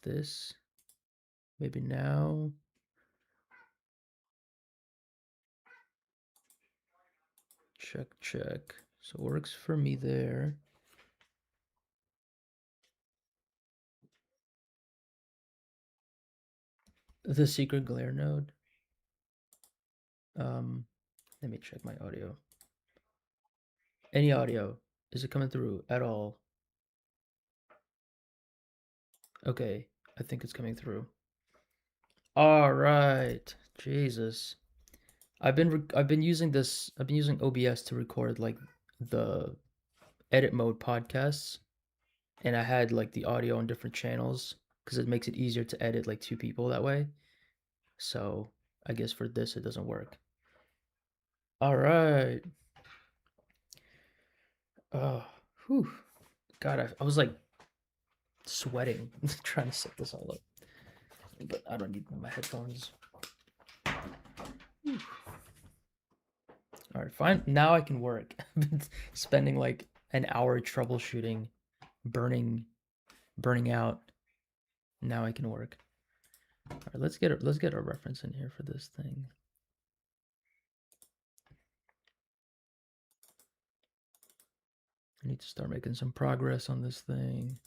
this. Maybe now. Check, check. So it works for me there. The secret glare node. Let me check my audio. Any audio? Is it coming through at all? Okay, I think it's coming through. All right, Jesus. I've been using this. I've been using OBS to record like the edit mode podcasts, and I had like the audio on different channels because it makes it easier to edit like two people that way. So I guess for this it doesn't work. All right. Oh, whew. God, I was like sweating trying to set this all up, but I don't need my headphones. Whew. All right, fine. Now I can work. I've been spending like an hour troubleshooting, burning out. Now I can work. All right, let's get a reference in here for this thing. I need to start making some progress on this thing.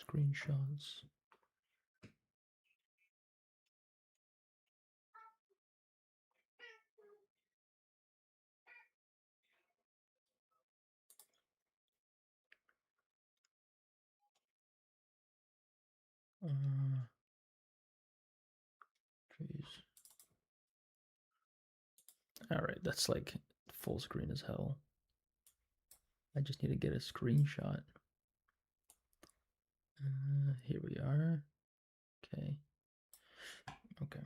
Screenshots. Trees. All right, that's like full screen as hell. I just need to get a screenshot. Here we are. Okay. Okay.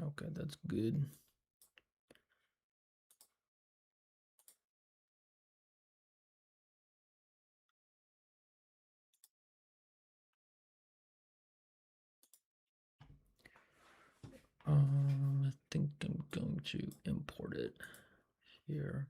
Okay, that's good. I think I'm going to import it here.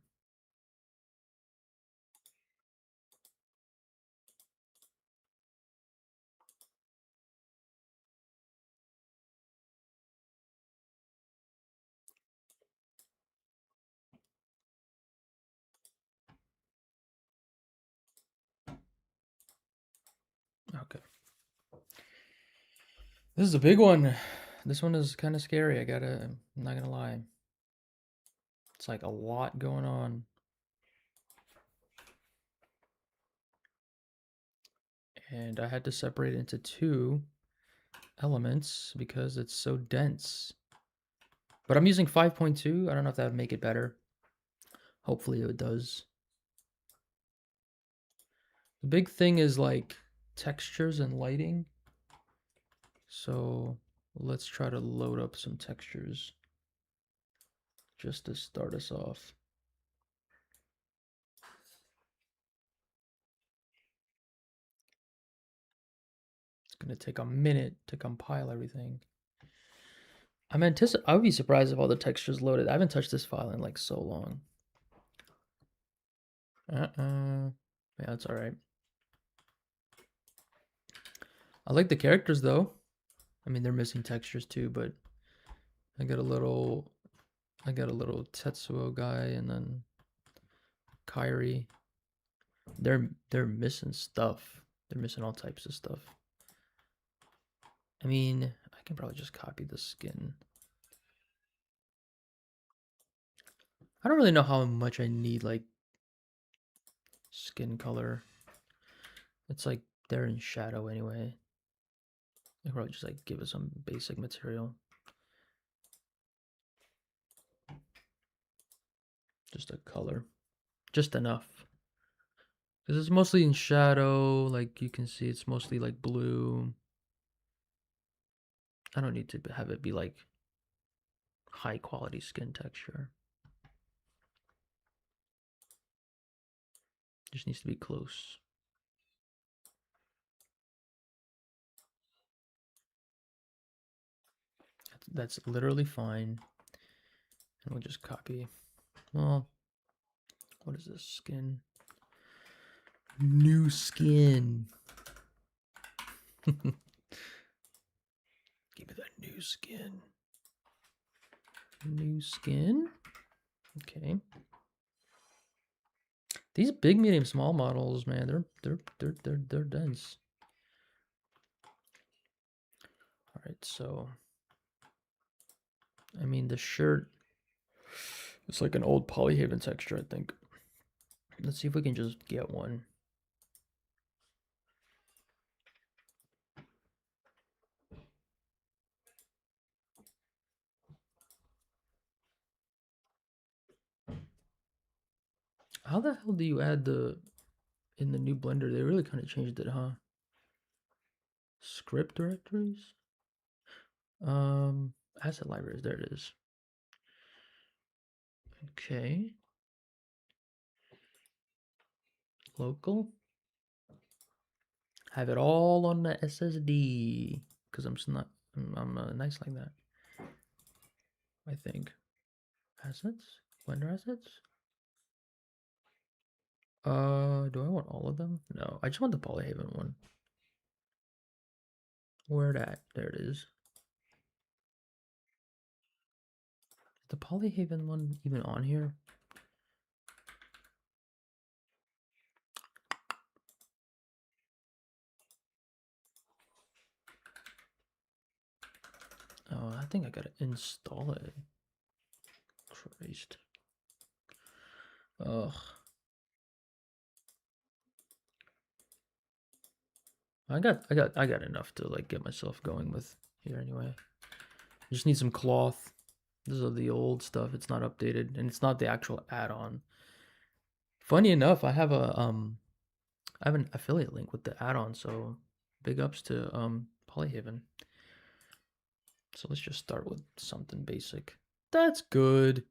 Okay. This is a big one. This one is kind of scary. I'm not gonna lie. It's like a lot going on. And I had to separate it into two elements because it's so dense. But I'm using 5.2. I don't know if that would make it better. Hopefully it does. The big thing is like textures and lighting. So let's try to load up some textures just to start us off. It's gonna take a minute to compile everything. I would be surprised if all the textures loaded. I haven't touched this file in like so long. Yeah, that's all right. I like the characters though. I mean, they're missing textures too, but I got a little Tetsuo guy and then Kairi. They're missing stuff. They're missing all types of stuff. I mean, I can probably just copy the skin. I don't really know how much I need like skin color. It's like they're in shadow anyway. I probably just like give it some basic material. Just a color. Just enough. Because it's mostly in shadow, like you can see it's mostly like blue. I don't need to have it be like high quality skin texture. Just needs to be close. That's literally fine. And we'll just copy. Well, what is this skin? New skin. Give me that new skin. New skin. Okay. These big, medium, small models, man, they're dense. All right, so I mean the shirt. It's like an old Polyhaven texture, I think. Let's see if we can just get one. How the hell do you add in the new Blender? They really kind of changed it, huh? Script directories? Asset libraries, there it is. Okay. Local. Have it all on the SSD. Because I'm nice like that. I think. Assets? Blender assets? Do I want all of them? No, I just want the Polyhaven one. Where at? There it is. Is the Polyhaven one even on here? Oh, I think I gotta install it. Christ. Ugh. I got enough to like get myself going with here anyway. I just need some cloth. This is the old stuff. It's not updated, and it's not the actual add-on. Funny enough, I have an affiliate link with the add-on, so big ups to Polyhaven. So let's just start with something basic. That's good.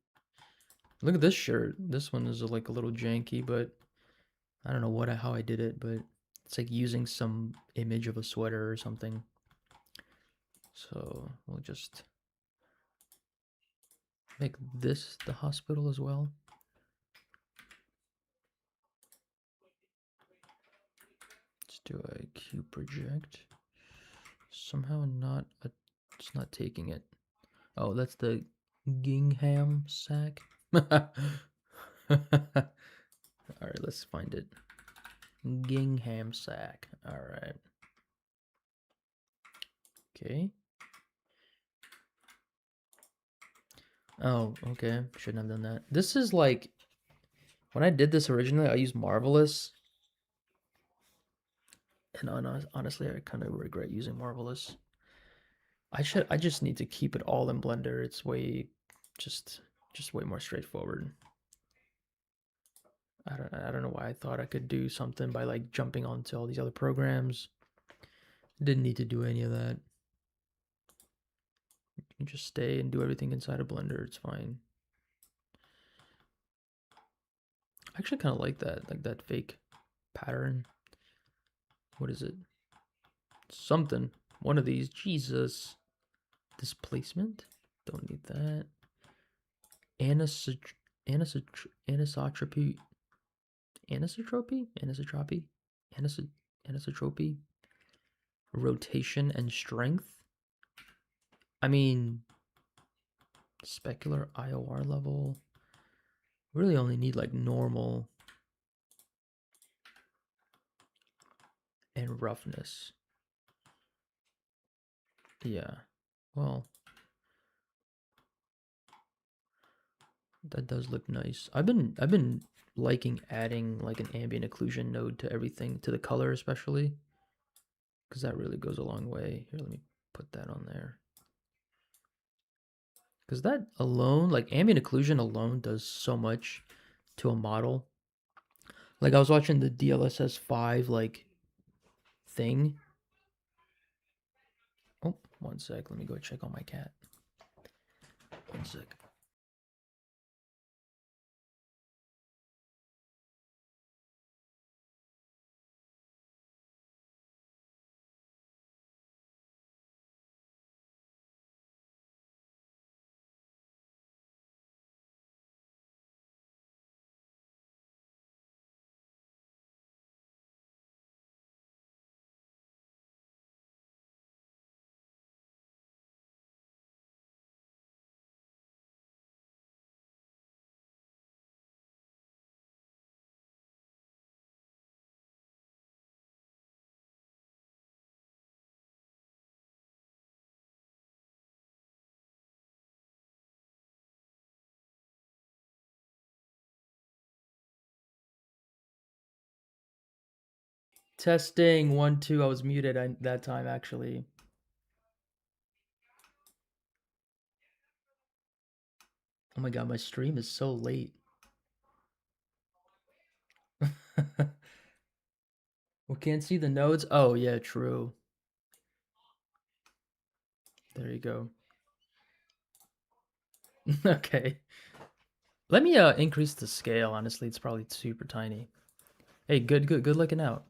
Look at this shirt. This one is like a little janky, but I don't know how I did it, but it's like using some image of a sweater or something. So we'll just make this the hospital as well. Let's do a Q project. Somehow it's not taking it. Oh, that's the gingham sack. All right, let's find it. Gingham sack. All right. Okay. Oh, okay. Shouldn't have done that. This is like, when I did this originally, I used Marvelous. And honestly, I kind of regret using Marvelous. I just need to keep it all in Blender. It's just way more straightforward. I don't know why I thought I could do something by like jumping onto all these other programs. Didn't need to do any of that. You can just stay and do everything inside of Blender. It's fine. I actually kind of like that fake pattern. What is it? Something. One of these. Jesus. Displacement? Don't need that. Anisotropy. Anisotropy? Rotation and strength? I mean, specular IOR level. Really only need like normal and roughness. Yeah. Well, that does look nice. I've been liking adding like an ambient occlusion node to everything, to the color especially, because that really goes a long way. Here, let me put that on there. Because that alone, like ambient occlusion alone, does so much to a model. Like I was watching the DLSS 5 like thing. Oh, one sec. Let me go check on my cat. One sec. Testing 1 2. I was muted that time actually. Oh my god, my stream is so late. We can't see the nodes. Oh yeah, true. There you go. Okay. Let me increase the scale. Honestly, it's probably super tiny. Hey, good looking out.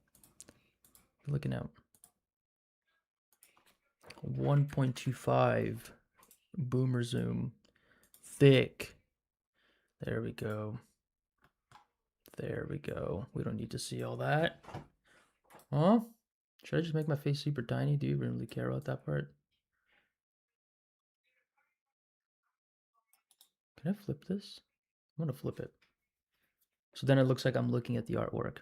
Good looking out. 1.25 boomer zoom. Thick. There we go. There we go. We don't need to see all that. Huh? Should I just make my face super tiny? Do you really care about that part? Can I flip this? I'm gonna flip it. So then it looks like I'm looking at the artwork.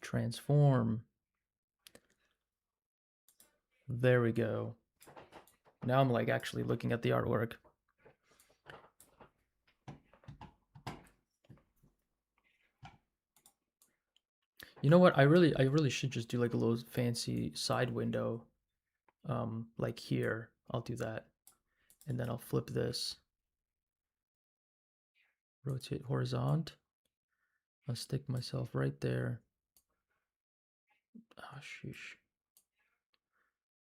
Transform. There we go. Now I'm like actually looking at the artwork. You know what? I really should just do like a little fancy side window. Like here. I'll do that. And then I'll flip this. Rotate horizontal. I'll stick myself right there. Oh, sheesh.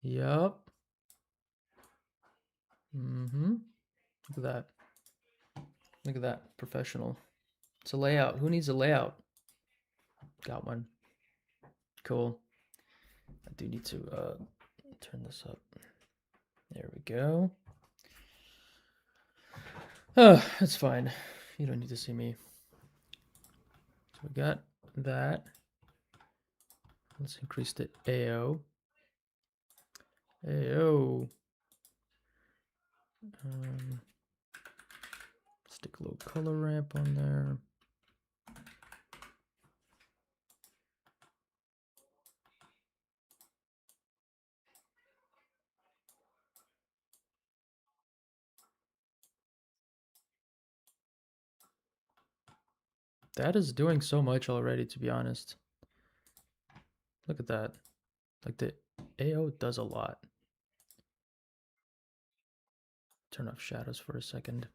Yup. Mm-hmm. Look at that. Look at that. Professional. It's a layout. Who needs a layout? Got one. Cool. I do need to turn this up. There we go. Oh, that's fine. You don't need to see me. So we got that. Let's increase the AO. AO. Stick a little color ramp on there. That is doing so much already, to be honest. Look at that. Like the AO does a lot. Turn off shadows for a second.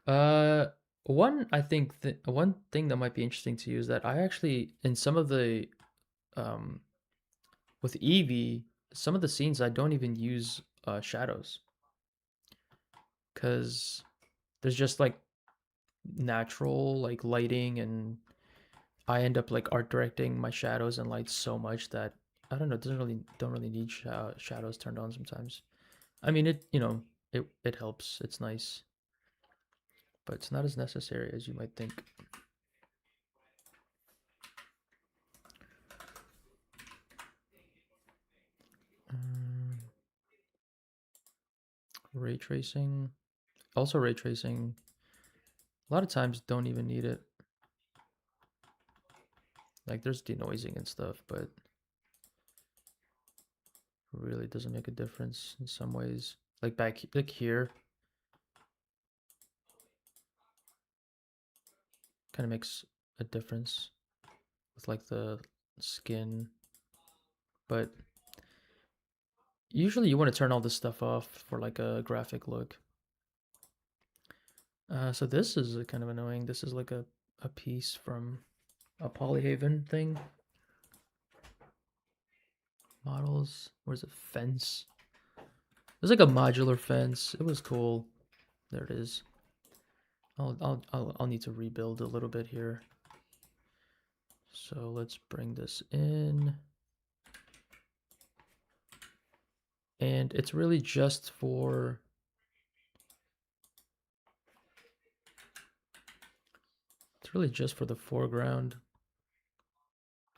One I think that one thing that might be interesting to you is that I actually in some of the with Eevee, some of the scenes I don't even use shadows because there's just like natural like lighting, and I end up like art directing my shadows and lights so much that I don't know, don't really need shadows turned on sometimes. I mean it, you know, it helps. It's nice, but it's not as necessary as you might think. Ray tracing. Also ray tracing. A lot of times don't even need it. Like there's denoising and stuff, but really doesn't make a difference in some ways. Like like here, kind of makes a difference with like the skin, but usually you want to turn all this stuff off for like a graphic look. So this is kind of annoying. This is like a piece from a Polyhaven thing. Models. Where's a fence? There's like a modular fence. It was cool. There it is. I'll need to rebuild a little bit here. So let's bring this in. And it's really just for the foreground.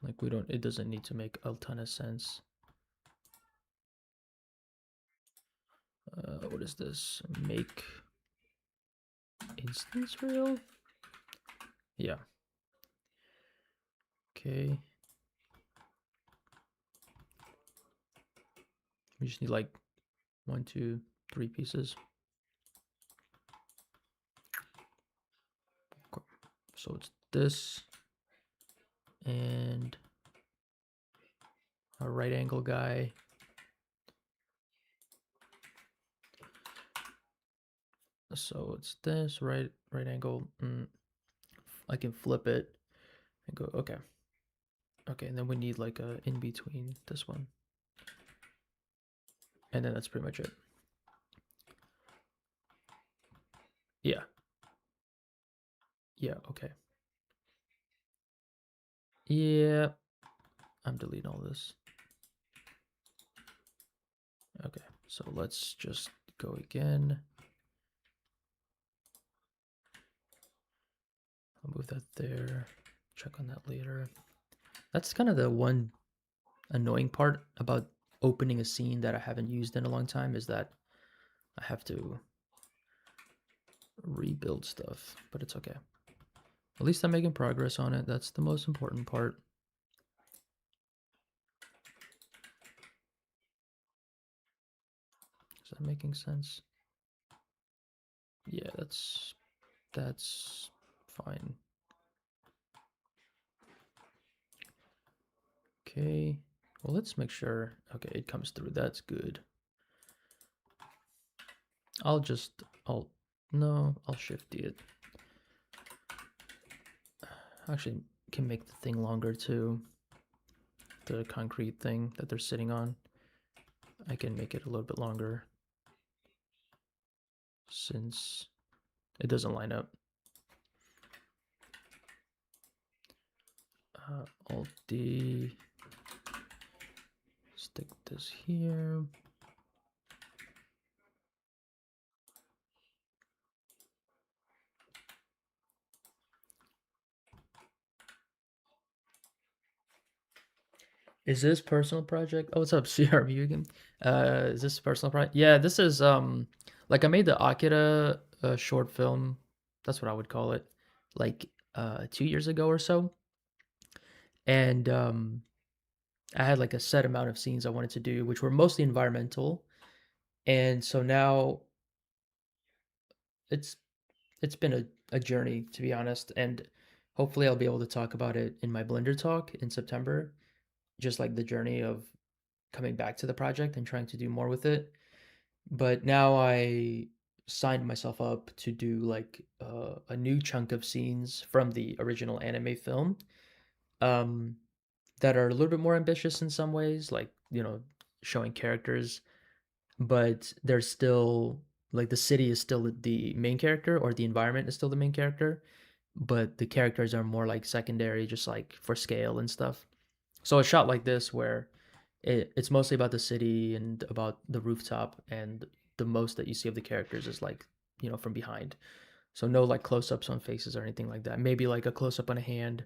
Like it doesn't need to make a ton of sense. What is this? Make instance real? Yeah. Okay. We just need like 1, 2, 3 pieces. Okay. So it's this and a right angle guy. So it's this right angle. I can flip it and go, okay. Okay, and then we need like a in between this one. And then that's pretty much it. Yeah. Yeah, okay. Yeah. I'm deleting all this. Okay, so let's just go again. I'll move that there. Check on that later. That's kind of the one annoying part about opening a scene that I haven't used in a long time, is that I have to rebuild stuff, but it's okay. At least I'm making progress on it. That's the most important part. Is that making sense? Yeah, that's fine. Okay, well, let's make sure. Okay, it comes through. That's good. I'll shift it. Actually, can make the thing longer too. The concrete thing that they're sitting on, I can make it a little bit longer since it doesn't line up. Alt D, stick this here. Is this personal project? Oh, what's up, CRB again? Is this personal project? Yeah, this is like I made the Akira short film. That's what I would call it. Like 2 years ago or so. And I had like a set amount of scenes I wanted to do, which were mostly environmental. And so now it's it's been a journey, to be honest, and hopefully I'll be able to talk about it in my Blender talk in September, just like the journey of coming back to the project and trying to do more with it. But now I signed myself up to do like a new chunk of scenes from the original anime film, um, that are a little bit more ambitious in some ways, like, showing characters, but they're still like the city is still the main character, or the environment is still the main character, but the characters are more like secondary, just like for scale and stuff. So a shot like this where it's mostly about the city and about the rooftop, and the most that you see of the characters is like, from behind. So no like close-ups on faces or anything like that. Maybe like a close-up on a hand,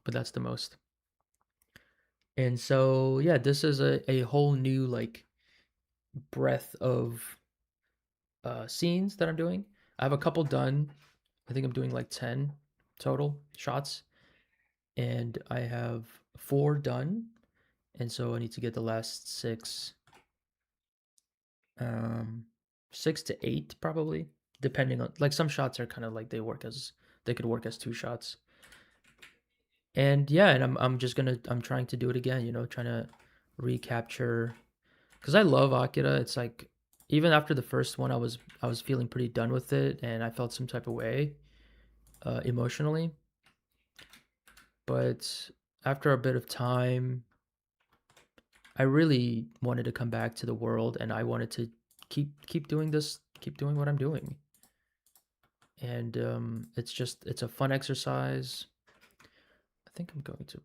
but that's the most. And so yeah, this is a whole new like breadth of scenes that I'm doing. I have a couple done. I think I'm doing like 10 total shots, and I have 4 done. And so I need to get the last 6, um, 6 to 8 probably, depending on, like, some shots are kind of like they could work as 2 shots. And yeah, and I'm trying to do it again, trying to recapture, because I love Akira. It's like, even after the first one, I was feeling pretty done with it, and I felt some type of way, emotionally. But after a bit of time, I really wanted to come back to the world, and I wanted to keep doing this, keep doing what I'm doing. And it's a fun exercise. I think I'm going to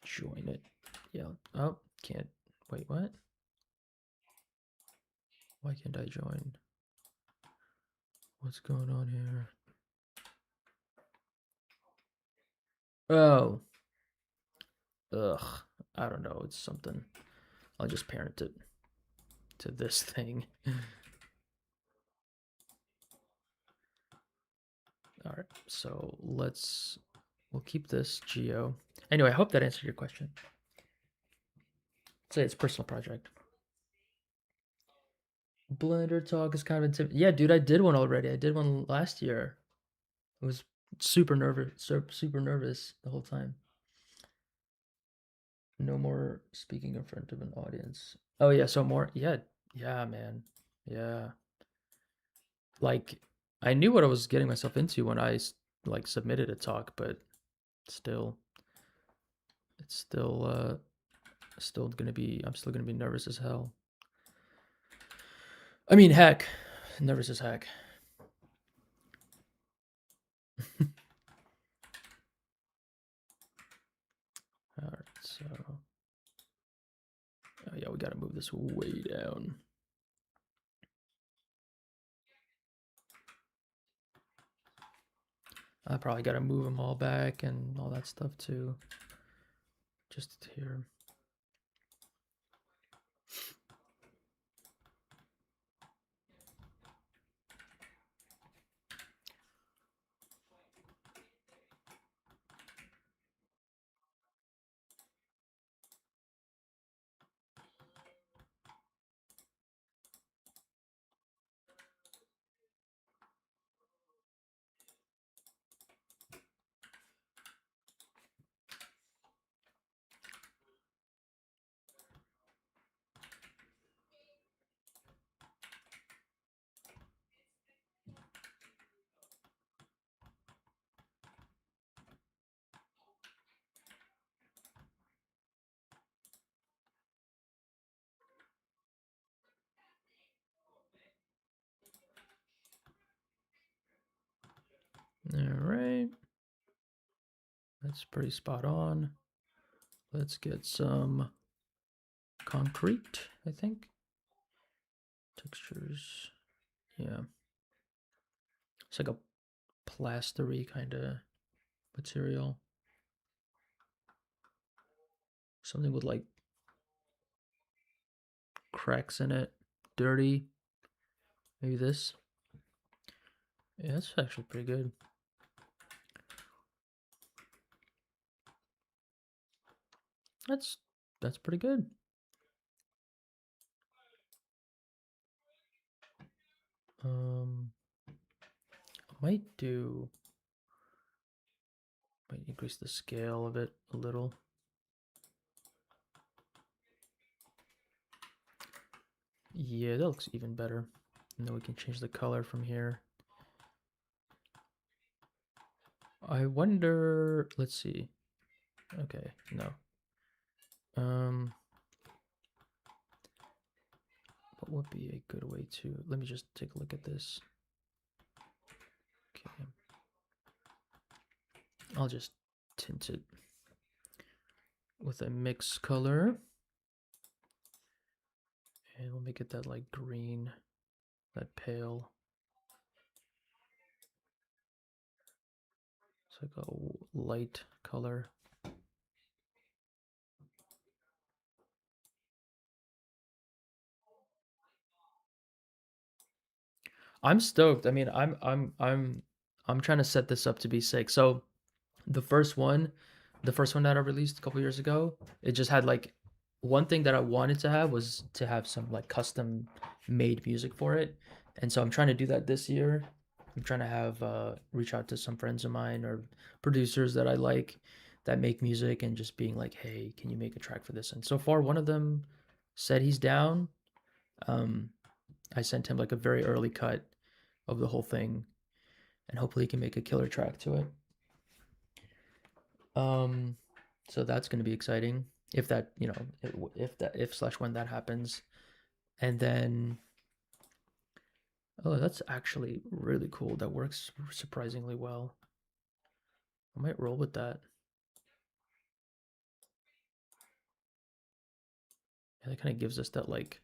join it. Yeah. Oh, can't. Wait, what? Why can't I join? What's going on here? Oh. Ugh. I don't know. It's something. I'll just parent it to this thing. All right. So we'll keep this geo. Anyway, I hope that answered your question. Say it's a personal project. Blender talk is kind of intimidating. Yeah, dude, I did one already. I did one last year. It was Super nervous, super nervous the whole time. No more speaking in front of an audience. Oh yeah, so more. Yeah, yeah, man. Yeah. Like I knew what I was getting myself into when I like submitted a talk, but still it's still gonna be I'm still gonna be nervous as hell. I mean, heck, nervous as heck. All right, so oh yeah, we gotta move this way down. I probably gotta move them all back and all that stuff too. Just here. All right. That's pretty spot on. Let's get some concrete, I think. Textures. Yeah. It's like a plastery kind of material. Something with like cracks in it. Dirty. Maybe this. Yeah, that's actually pretty good. That's pretty good. Might increase the scale of it a little. Yeah, that looks even better. And then we can change the color from here. I wonder, let's see. Okay, no. What would be a good way to, let me just take a look at this. Okay. I'll just tint it with a mixed color. And we'll make it that like green, that pale. It's like a light color. I'm stoked. I mean, I'm trying to set this up to be sick. So the first one, the first one that I released a couple years ago, it just had like one thing that I wanted to have was to have some like custom made music for it. And so I'm trying to do that this year. I'm trying to have reach out to some friends of mine or producers that I like that make music and just being like, "Hey, can you make a track for this?" And so far one of them said he's down. Um I sent him like a very early cut of the whole thing and hopefully he can make a killer track to it. Um, so that's going to be exciting if that, you know, if slash when that happens. And then, oh, that's actually really cool. That works surprisingly well. I might roll with that. Yeah, that kind of gives us that like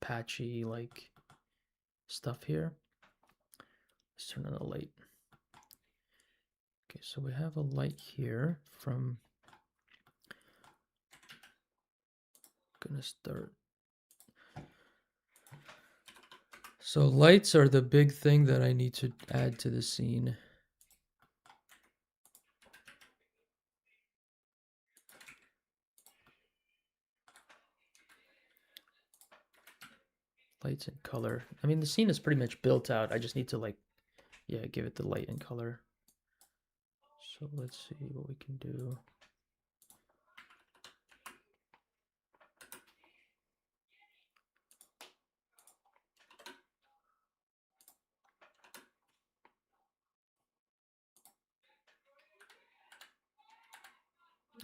patchy like stuff here. Let's turn on the light. Okay, so we have a light here from, gonna start. So lights are the big thing that I need to add to the scene. Lights and color. I mean, the scene is pretty much built out. I just need to like, yeah, give it the light and color. So let's see what we can do.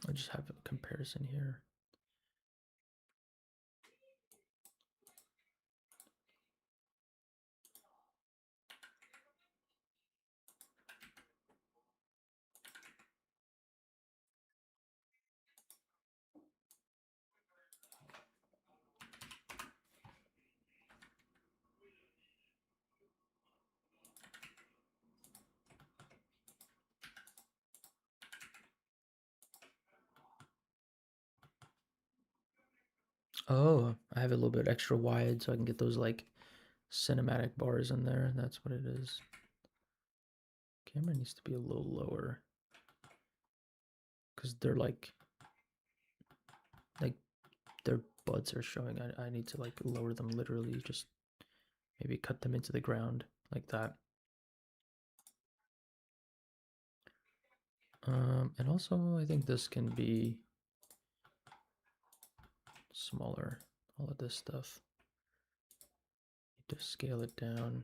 I'll just have a comparison here. Oh, I have it a little bit extra wide so I can get those like cinematic bars in there. That's what it is. Camera needs to be a little lower because they're like their buds are showing. I need to like lower them literally, just maybe cut them into the ground like that. And also I think this can be smaller. All of this stuff. Need to scale it down.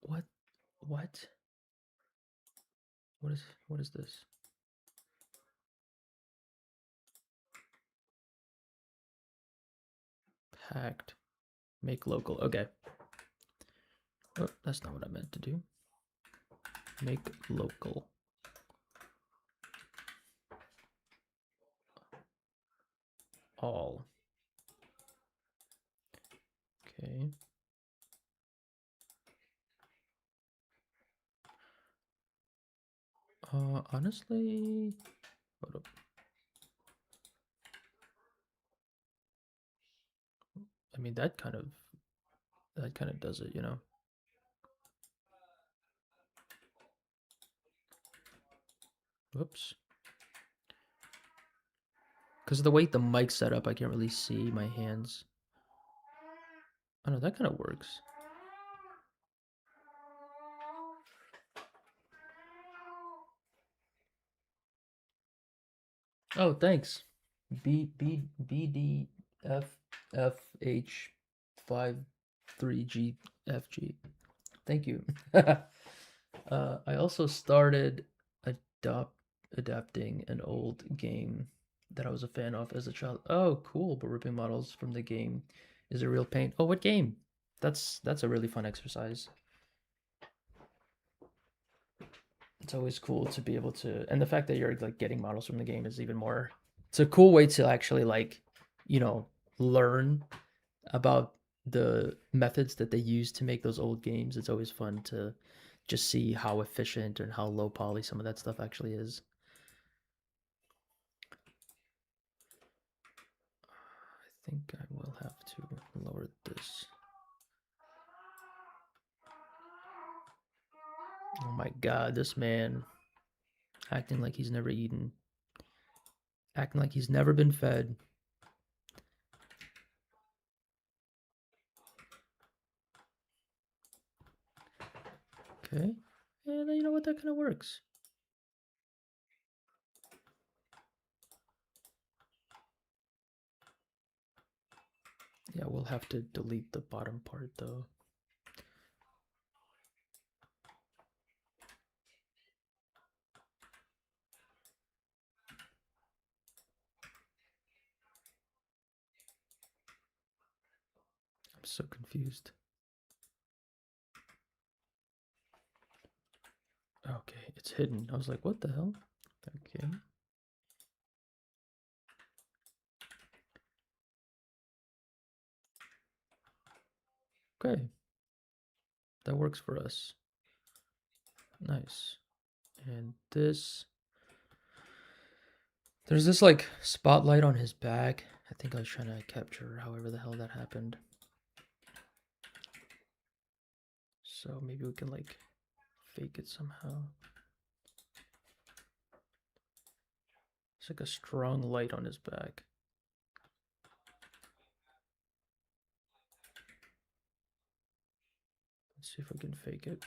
What? What? What is this? Packed. Make local. Okay. Oh, that's not what I meant to do. Make local. All. Okay. Honestly, hold up. I mean, that kind of does it, you know. Whoops. Because of the way the mic's set up, I can't really see my hands. Oh no, that kind of works. Oh, thanks. BDFFH53GFG. Thank you. I also started adapting an old game that I was a fan of as a child. Oh, cool! But ripping models from the game is a real pain. Oh, what game? That's a really fun exercise. It's always cool to be able to, and the fact that you're like getting models from the game is even more. It's a cool way to actually like, you know, learn about the methods that they use to make those old games. It's always fun to just see how efficient and how low poly some of that stuff actually is. I think I will have to lower this. Oh my god, this man acting like he's never eaten. Acting like he's never been fed. Okay. And you know what? That kind of works. Yeah, we'll have to delete the bottom part though. I'm so confused. Okay, it's hidden. I was like, what the hell? Okay. Okay. That works for us. Nice. And this. There's this like spotlight on his back. I think I was trying to capture however the hell that happened. So maybe we can like fake it somehow. It's like a strong light on his back. Let's see if we can fake it.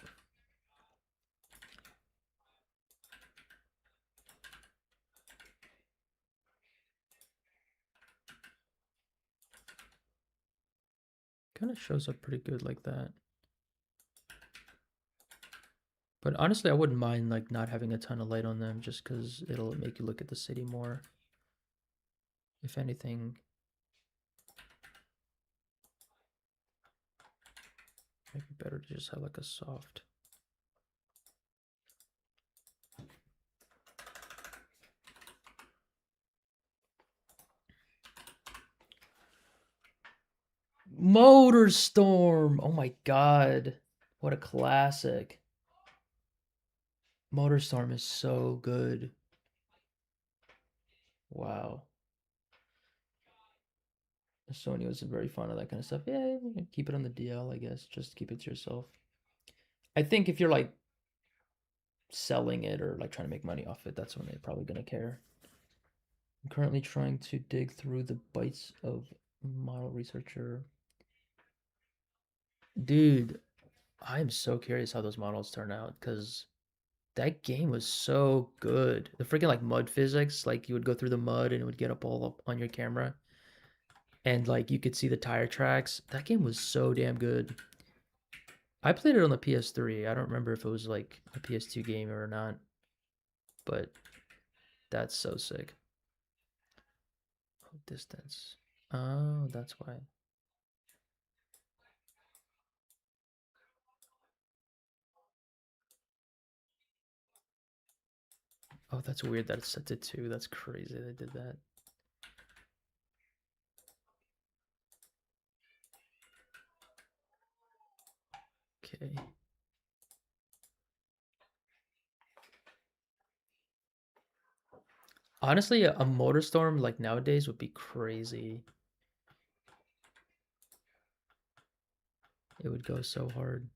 Kind of shows up pretty good like that. But honestly, I wouldn't mind like not having a ton of light on them just because it'll make you look at the city more. If anything, might be better to just have like a soft. Motorstorm! Oh my god. What a classic. Motorstorm is so good. Wow. Sony was very fond of that kind of stuff. Yeah, keep it on the DL, I guess. Just keep it to yourself. I think if you're like selling it or like trying to make money off it, that's when they're probably gonna care. I'm currently trying to dig through the bytes of model researcher. Dude, I'm so curious how those models turn out because that game was so good. The freaking like mud physics, like you would go through the mud and it would get up all up on your camera. And like you could see the tire tracks. That game was so damn good. I played it on the PS3. I don't remember if it was like a PS2 game or not, but that's so sick. Oh, distance. Oh, that's why. Oh, that's weird that it's set to 2. That's crazy they did that. Okay. Honestly, a motor storm like nowadays would be crazy. It would go so hard.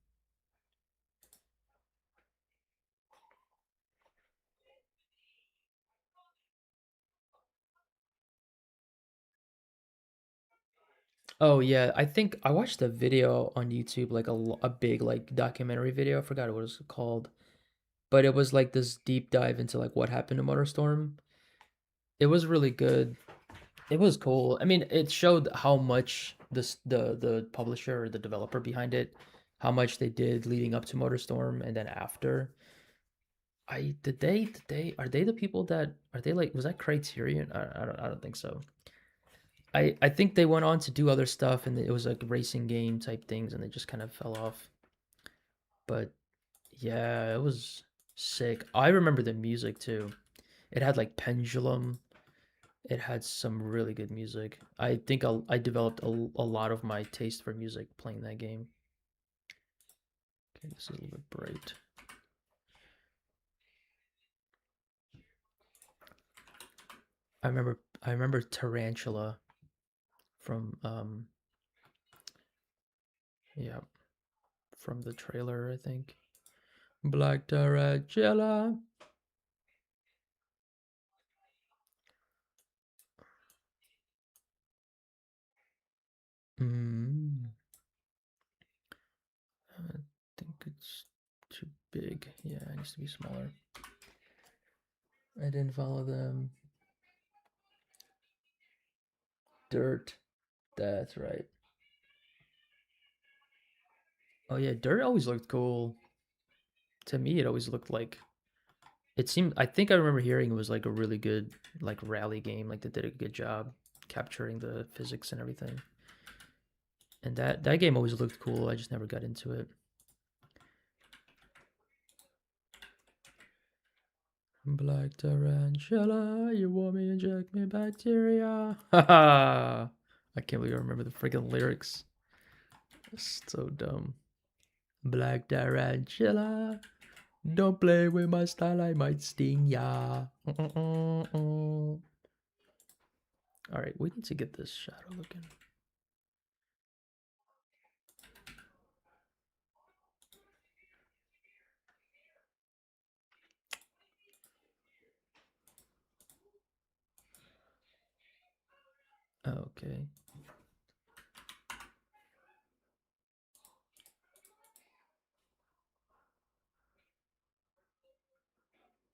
Oh yeah, I think I watched a video on YouTube, like a big like documentary video. I forgot what it was called, but it was like this deep dive into like what happened to MotorStorm. It was really good. It was cool. I mean, it showed how much the publisher or the developer behind it, how much they did leading up to MotorStorm and then after. Did they are they the people that are they like was that Criterion? I don't think so. I think they went on to do other stuff and it was like racing game type things and they just kind of fell off. But yeah, it was sick. I remember the music too. It had like Pendulum. It had some really good music. I think I developed a lot of my taste for music playing that game. Okay, this is a little bit bright. I remember Tarantula from yeah, from the trailer, I think. Black Tarantula. Mm, I think it's too big. Yeah, it needs to be smaller. I didn't follow them. Dirt. That's right. Oh yeah, Dirt always looked cool. To me, it always looked like it seemed. I think I remember hearing it was like a really good like rally game. Like they did a good job capturing the physics and everything. And that game always looked cool. I just never got into it. Black tarantula, you want me inject me bacteria? Haha! I can't believe I remember the freaking lyrics. It's so dumb. Black tarantula, don't play with my style, I might sting ya. All right, we need to get this shadow looking. Okay.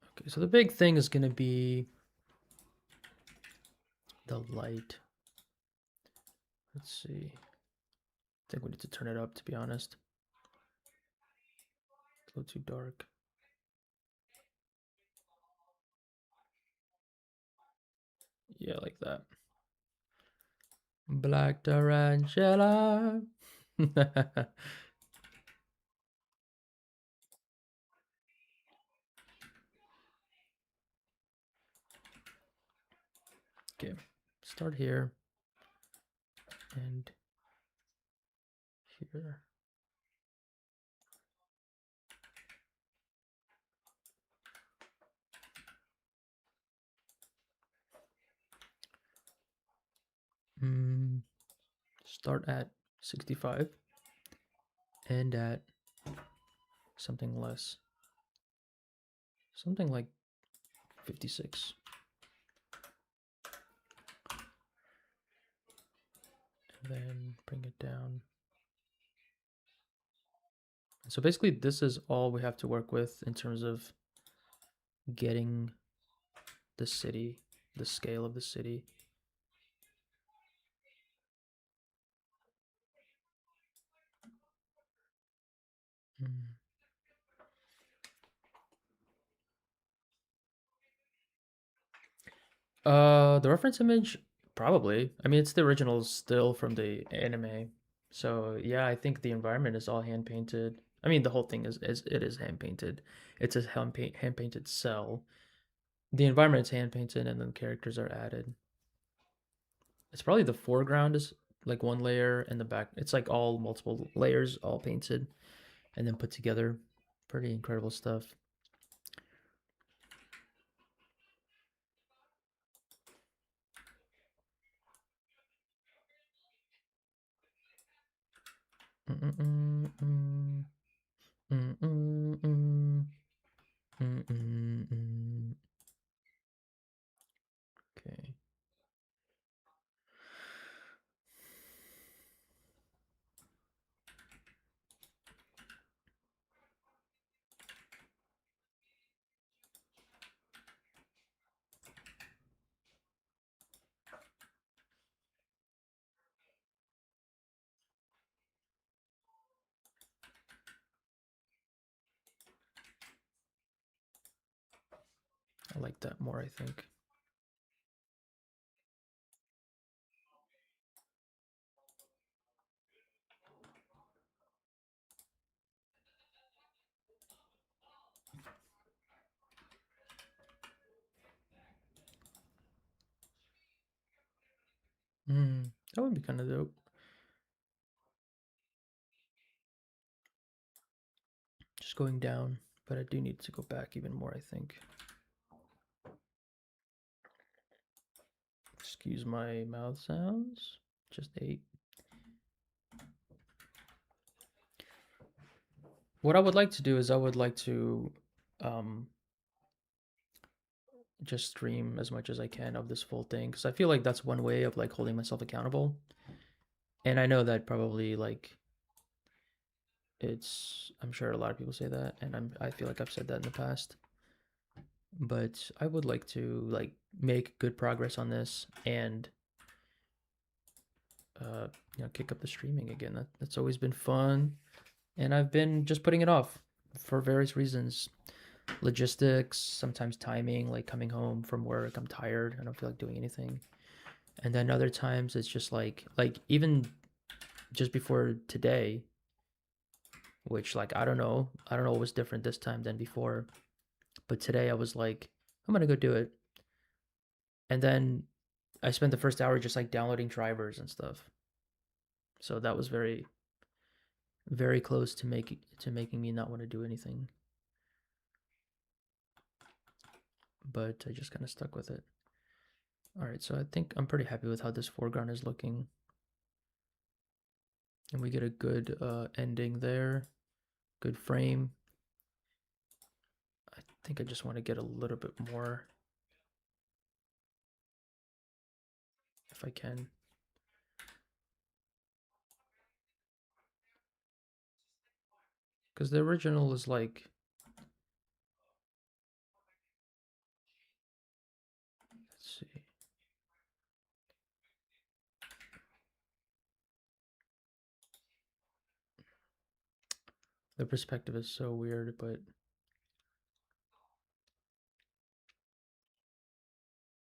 Okay, so the big thing is going to be the light. Let's see. think we need to turn it up, to be honest. It's a little too dark. Yeah, like that. Black tarantula. Okay, start here and here. Start at 65 and at something less. Something like 56. And then bring it down. So basically this is all we have to work with in terms of getting the city, the scale of the city. The reference image, probably. I mean, it's the original still from the anime. So yeah, I think the environment is all hand painted. I mean, the whole thing is it is hand painted. It's a hand painted cell. The environment is hand painted, and then characters are added. It's probably the foreground is like one layer, and the back it's like all multiple layers, all painted, and then put together. Pretty incredible stuff. Mm-mm-mm-mm. Mm-mm-mm. Mm-mm-mm. Okay. I like that more, I think. That would be kind of dope. Just going down, but I do need to go back even more, I think. Excuse my mouth sounds. Just 8. What I would like to do is I would like to um, just stream as much as I can of this full thing because I feel like that's one way of like holding myself accountable. And I know that probably like I'm sure a lot of people say that, and I feel like I've said that in the past. But I would like to like make good progress on this and uh, kick up the streaming again. That's always been fun, and I've been just putting it off for various reasons. Logistics, sometimes timing, like coming home from work, I'm tired, I don't feel like doing anything. And then other times it's just like even just before today, which like I don't know what was different this time than before, but today I was like, I'm gonna go do it. And then I spent the first hour just like downloading drivers and stuff. So that was very, very close to making me not want to do anything. But I just kind of stuck with it. All right, so I think I'm pretty happy with how this foreground is looking. And we get a good ending there. Good frame. I think I just want to get a little bit more if I can. Because the original is like, let's see. The perspective is so weird, but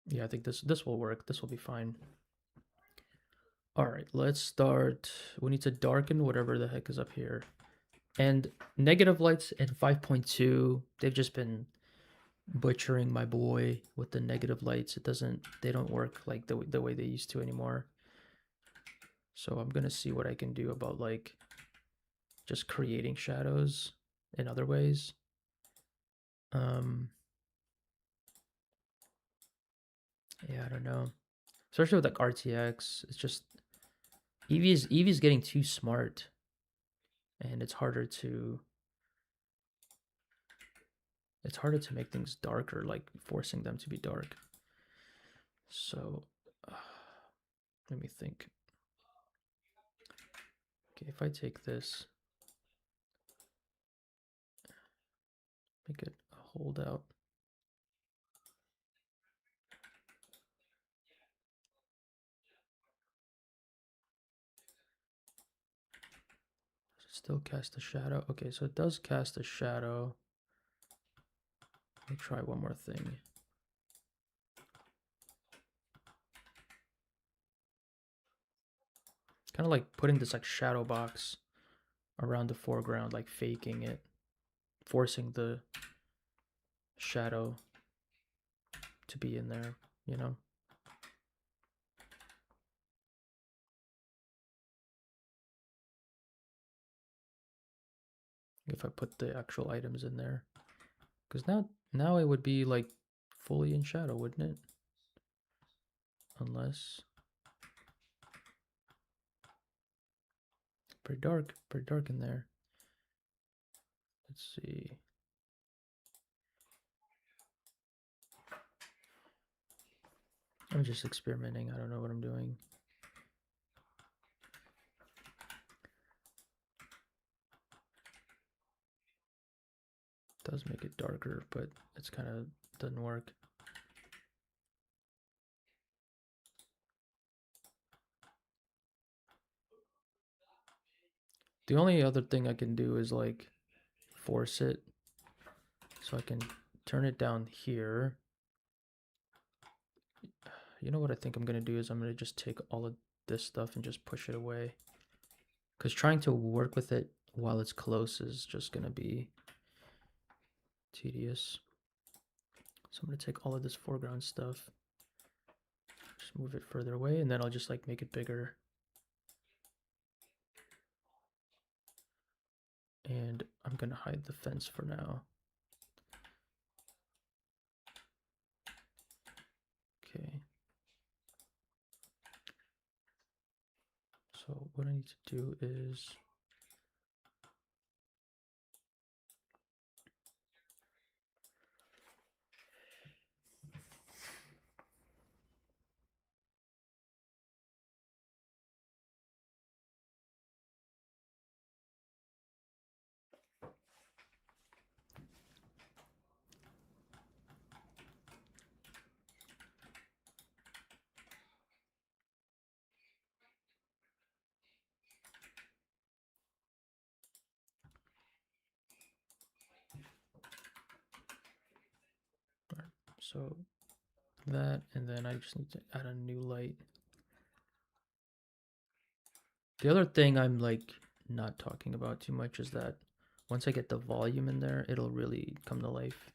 yeah, I think this will work. This will be fine. All right, let's start. We need to darken whatever the heck is up here. And negative lights in 5.2, they've just been butchering my boy with the negative lights. They don't work like the way they used to anymore. So I'm gonna see what I can do about like just creating shadows in other ways. Yeah, I don't know. Especially with like RTX, it's just Eevee's getting too smart, and it's harder to make things darker, like forcing them to be dark. So let me think. Okay, if I take this, make it a holdout. Does it still cast a shadow? Okay, so it does cast a shadow. Let me try one more thing. Kind of like putting this like shadow box around the foreground, like faking it, forcing the shadow to be in there, you know? If I put the actual items in there. Because now it would be like fully in shadow, wouldn't it? Unless pretty dark in there. Let's see. I'm just experimenting. I don't know what I'm doing. It does make it darker, but it's kind of doesn't work. The only other thing I can do is like force it. So I can turn it down here. You know what I think I'm going to do is I'm going to just take all of this stuff and just push it away. Because trying to work with it while it's close is just going to be tedious. So I'm going to take all of this foreground stuff, just move it further away, and then I'll just like make it bigger. And I'm going to hide the fence for now. Okay. So what I need to do is so that, and then I just need to add a new light. The other thing I'm like not talking about too much is that once I get the volume in there, it'll really come to life.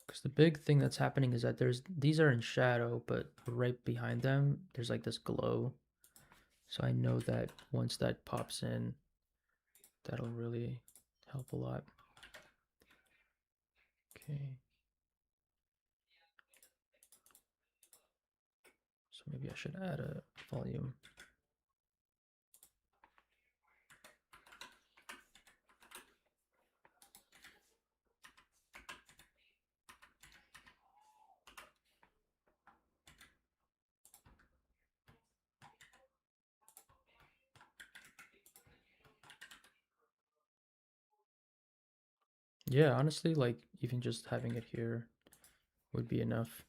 Because the big thing that's happening is that these are in shadow, but right behind them, there's like this glow. So I know that once that pops in, that'll really help a lot. Okay. So maybe I should add a volume. Yeah, honestly, like even just having it here would be enough.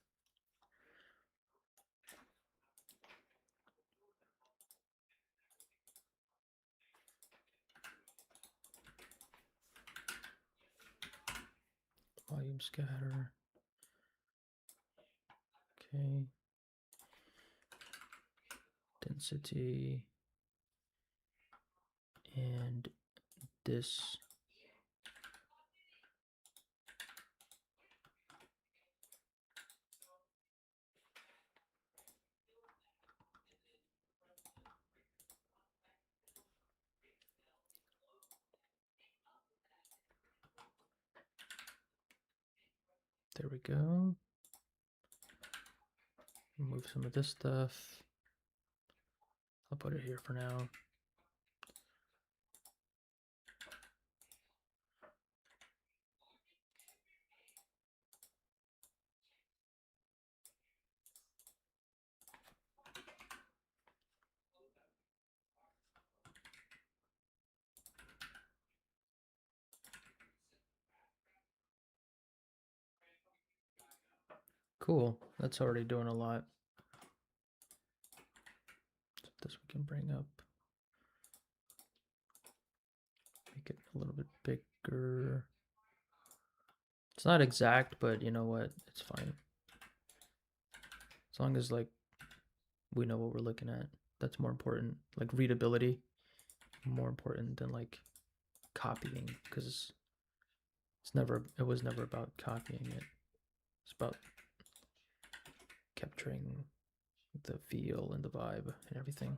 Volume scatter. Okay. Density. And this. There we go. Remove some of this stuff. I'll put it here for now. Cool. That's already doing a lot. So this we can bring up. Make it a little bit bigger. It's not exact, but you know what? It's fine. As long as like we know what we're looking at. That's more important. Like readability, more important than like copying, because it was never about copying it. It's about capturing the feel and the vibe and everything.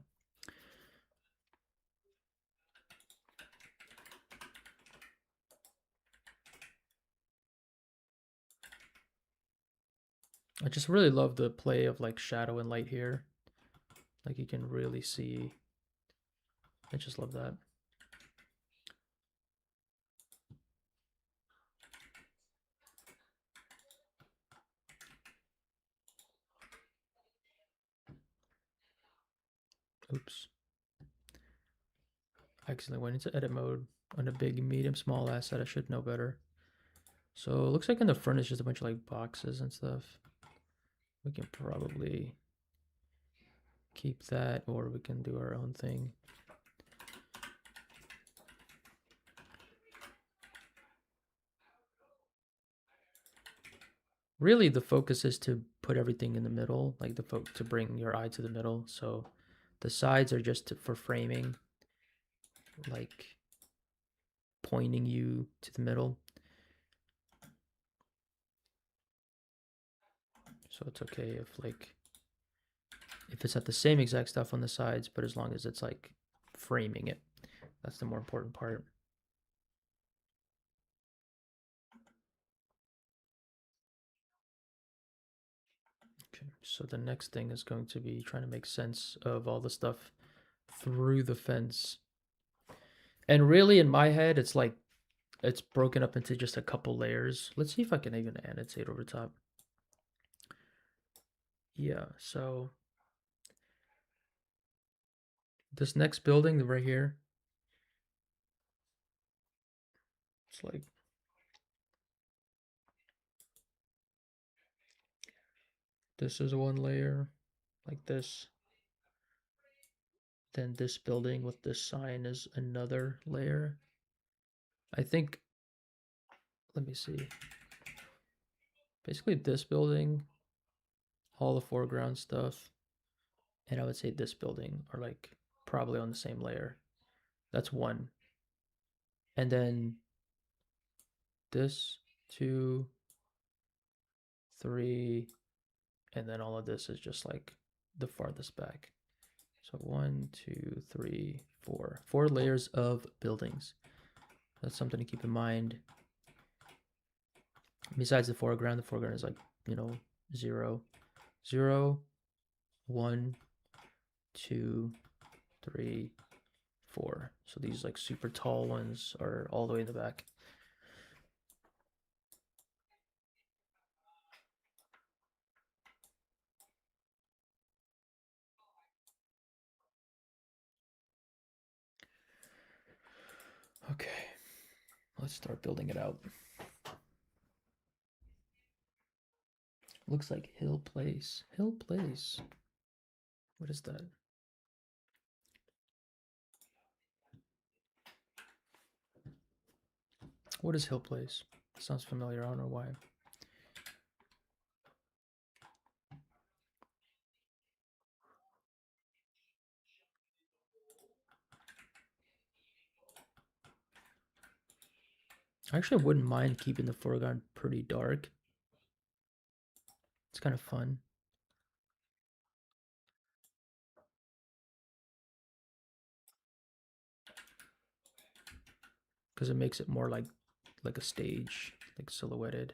I just really love the play of like shadow and light here. Like you can really see. I just love that. Oops. I accidentally went into edit mode on a big, medium, small asset. I should know better. So it looks like in the front it's just a bunch of like boxes and stuff. We can probably keep that, or we can do our own thing. Really, the focus is to put everything in the middle, like to bring your eye to the middle. So the sides are just for framing, like pointing you to the middle. So it's okay if it's at the same exact stuff on the sides, but as long as it's like framing it. That's the more important part. Okay, so the next thing is going to be trying to make sense of all the stuff through the fence. And really, in my head, it's like it's broken up into just a couple layers. Let's see if I can even annotate over top. Yeah, so this next building right here, it's like this is one layer, like this. Then this building with this sign is another layer. I think, let me see. Basically this building, all the foreground stuff, and I would say this building are like probably on the same layer. That's one. And then this, 2, 3, and then all of this is just like the farthest back. So 1, 2, 3, 4. 4 layers of buildings. That's something to keep in mind. Besides the foreground is like, 0, 0, 1, 2, 3, 4. So these like super tall ones are all the way in the back. Okay, let's start building it out. Looks like Hill Place. Hill Place. What is that? What is Hill Place? Sounds familiar. I don't know why. I actually wouldn't mind keeping the foreground pretty dark. It's kind of fun. Because it makes it more like a stage, like silhouetted.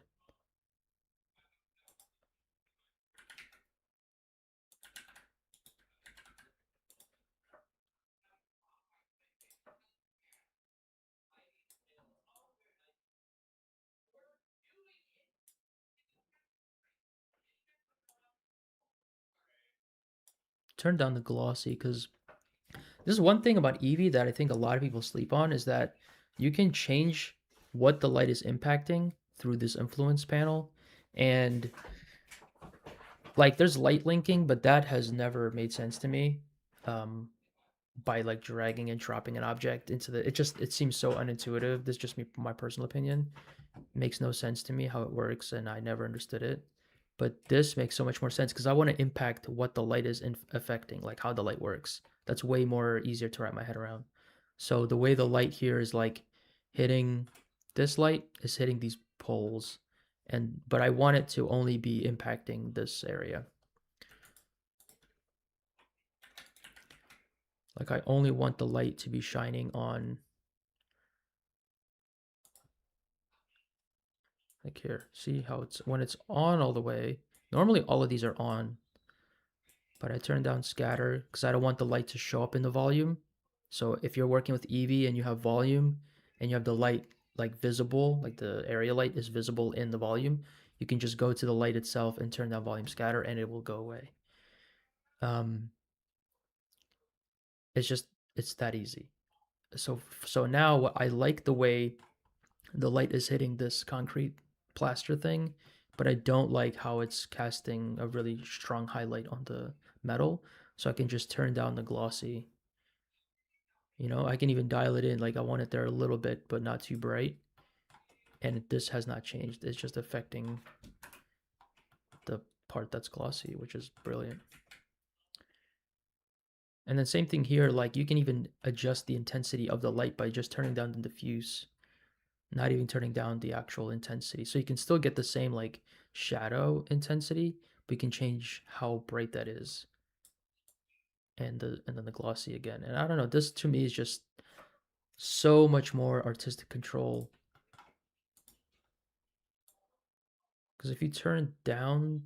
Turn down the glossy because this is one thing about Eevee that I think a lot of people sleep on is that you can change what the light is impacting through this influence panel. And like there's light linking, but that has never made sense to me. By like dragging and dropping an object into the it seems so unintuitive. This is just my personal opinion. It makes no sense to me how it works and I never understood it. But this makes so much more sense because I want to impact what the light is affecting, like how the light works. That's way more easier to wrap my head around. So the way the light here is like hitting this light is hitting these poles, and but I want it to only be impacting this area. Like I only want the light to be shining on, like here. See how it's when it's on all the way. Normally all of these are on, but I turn down scatter because I don't want the light to show up in the volume. So if you're working with Eevee and you have volume and you have the light like visible, like the area light is visible in the volume, you can just go to the light itself and turn down volume scatter and it will go away. It's just it's that easy. So now I like the way the light is hitting this concrete plaster thing, but I don't like how it's casting a really strong highlight on the metal. So I can just turn down the glossy. I can even dial it in. Like I want it there a little bit, but not too bright. And this has not changed. It's just affecting the part that's glossy, which is brilliant. And then same thing here, like you can even adjust the intensity of the light by just turning down the diffuse, not even turning down the actual intensity. So you can still get the same like shadow intensity, but you can change how bright that is. And then the glossy again. And I don't know, this to me is just so much more artistic control. Because if you turn down,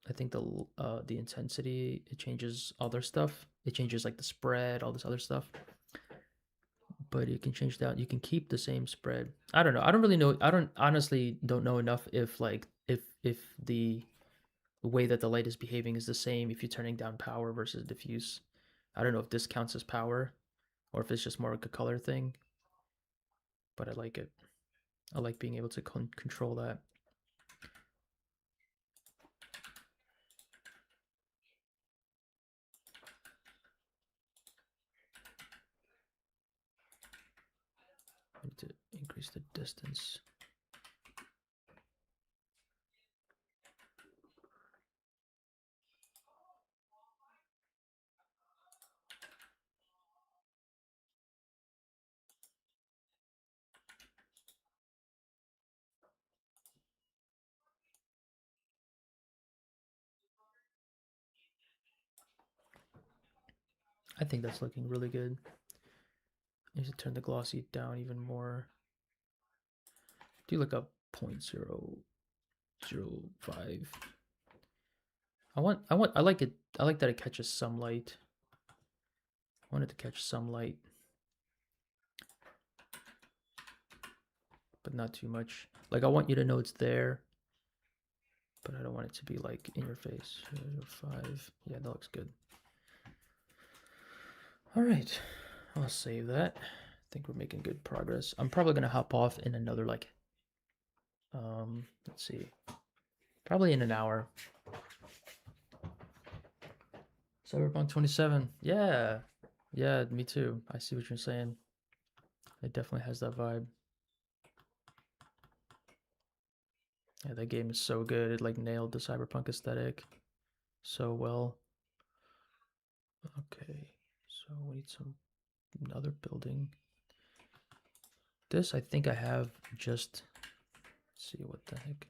I think the intensity, it changes other stuff. It changes like the spread, all this other stuff. But you can change that. You can keep the same spread. I don't know. I don't really know. I don't honestly don't know enough if like if the way that the light is behaving is the same if you're turning down power versus diffuse. I don't know if this counts as power or if it's just more like a color thing. But I like it. I like being able to control that. I need to increase the distance. I think that's looking really good. I need to turn the glossy down even more. Do like a 0.005. I like it. I like that it catches some light. I want it to catch some light, but not too much. Like I want you to know it's there, but I don't want it to be like in your face. 5. Yeah, that looks good. All right, I'll save that. I think we're making good progress. I'm probably gonna hop off in another like, let's see, Probably in an hour. Cyberpunk 27. Yeah. Yeah, me too. I see what you're saying. It definitely has that vibe. Yeah, that game is so good. It like nailed the cyberpunk aesthetic so well. Okay. So we need some another building. This I think I have just let's see what the heck.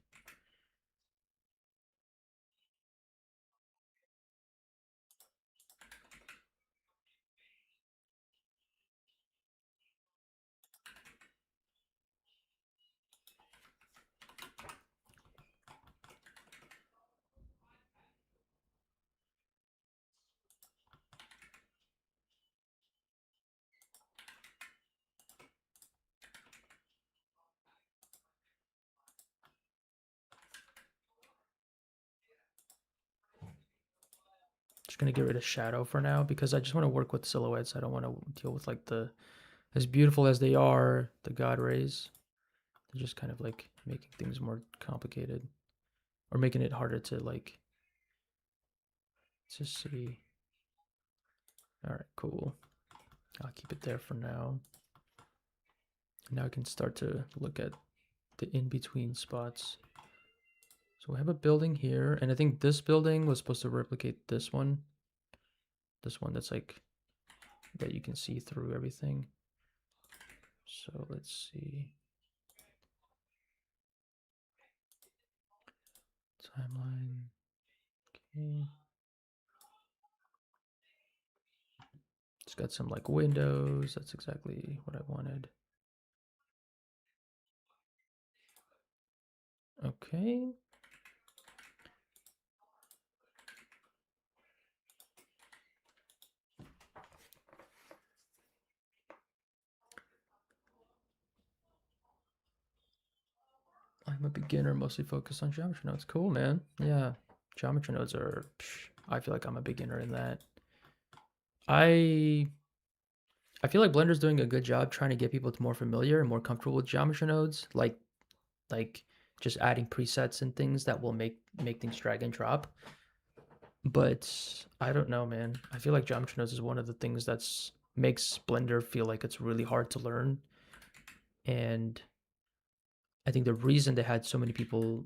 Just gonna get rid of shadow for now because I just want to work with silhouettes. I don't want to deal with like the as beautiful as they are, the god rays. They're just kind of like making things more complicated or making it harder to like just see. All right, cool. I'll keep it there for now. Now I can start to look at the in-between spots. So we have a building here, and I think this building was supposed to replicate this one. This one that's like, that you can see through everything. So let's see. Timeline. Okay. It's got some like windows. That's exactly what I wanted. Okay. I'm a beginner, mostly focused on geometry nodes. Cool, man. Yeah. Geometry nodes are, I feel like I'm a beginner in that. I feel like Blender's doing a good job trying to get people to more familiar and more comfortable with geometry nodes, like just adding presets and things that will make things drag and drop. But I don't know, man. I feel like geometry nodes is one of the things that's makes Blender feel like it's really hard to learn. And I think the reason they had so many people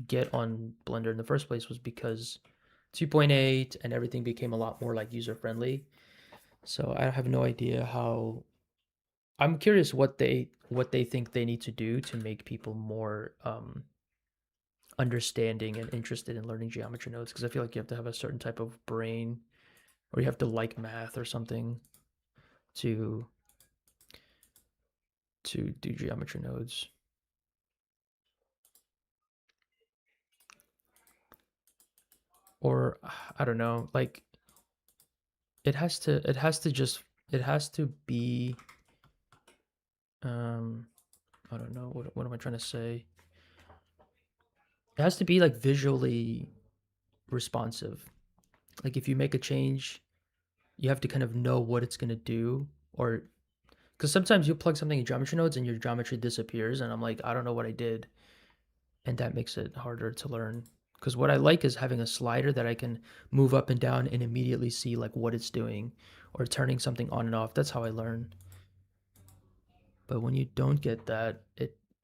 get on Blender in the first place was because 2.8 and everything became a lot more like user friendly. So I have no idea how. I'm curious what they think they need to do to make people more understanding and interested in learning geometry nodes, because I feel like you have to have a certain type of brain or you have to like math or something to do geometry nodes. Or I don't know, like it has to be um I don't know what am I trying to say? It has to be like visually responsive. Like if you make a change, you have to kind of know what it's going to do, or because sometimes you plug something in geometry nodes and your geometry disappears and I'm like, I don't know what I did, and that makes it harder to learn. Because what I like is having a slider that I can move up and down and immediately see like what it's doing, or turning something on and off. That's how I learn. But when you don't get that,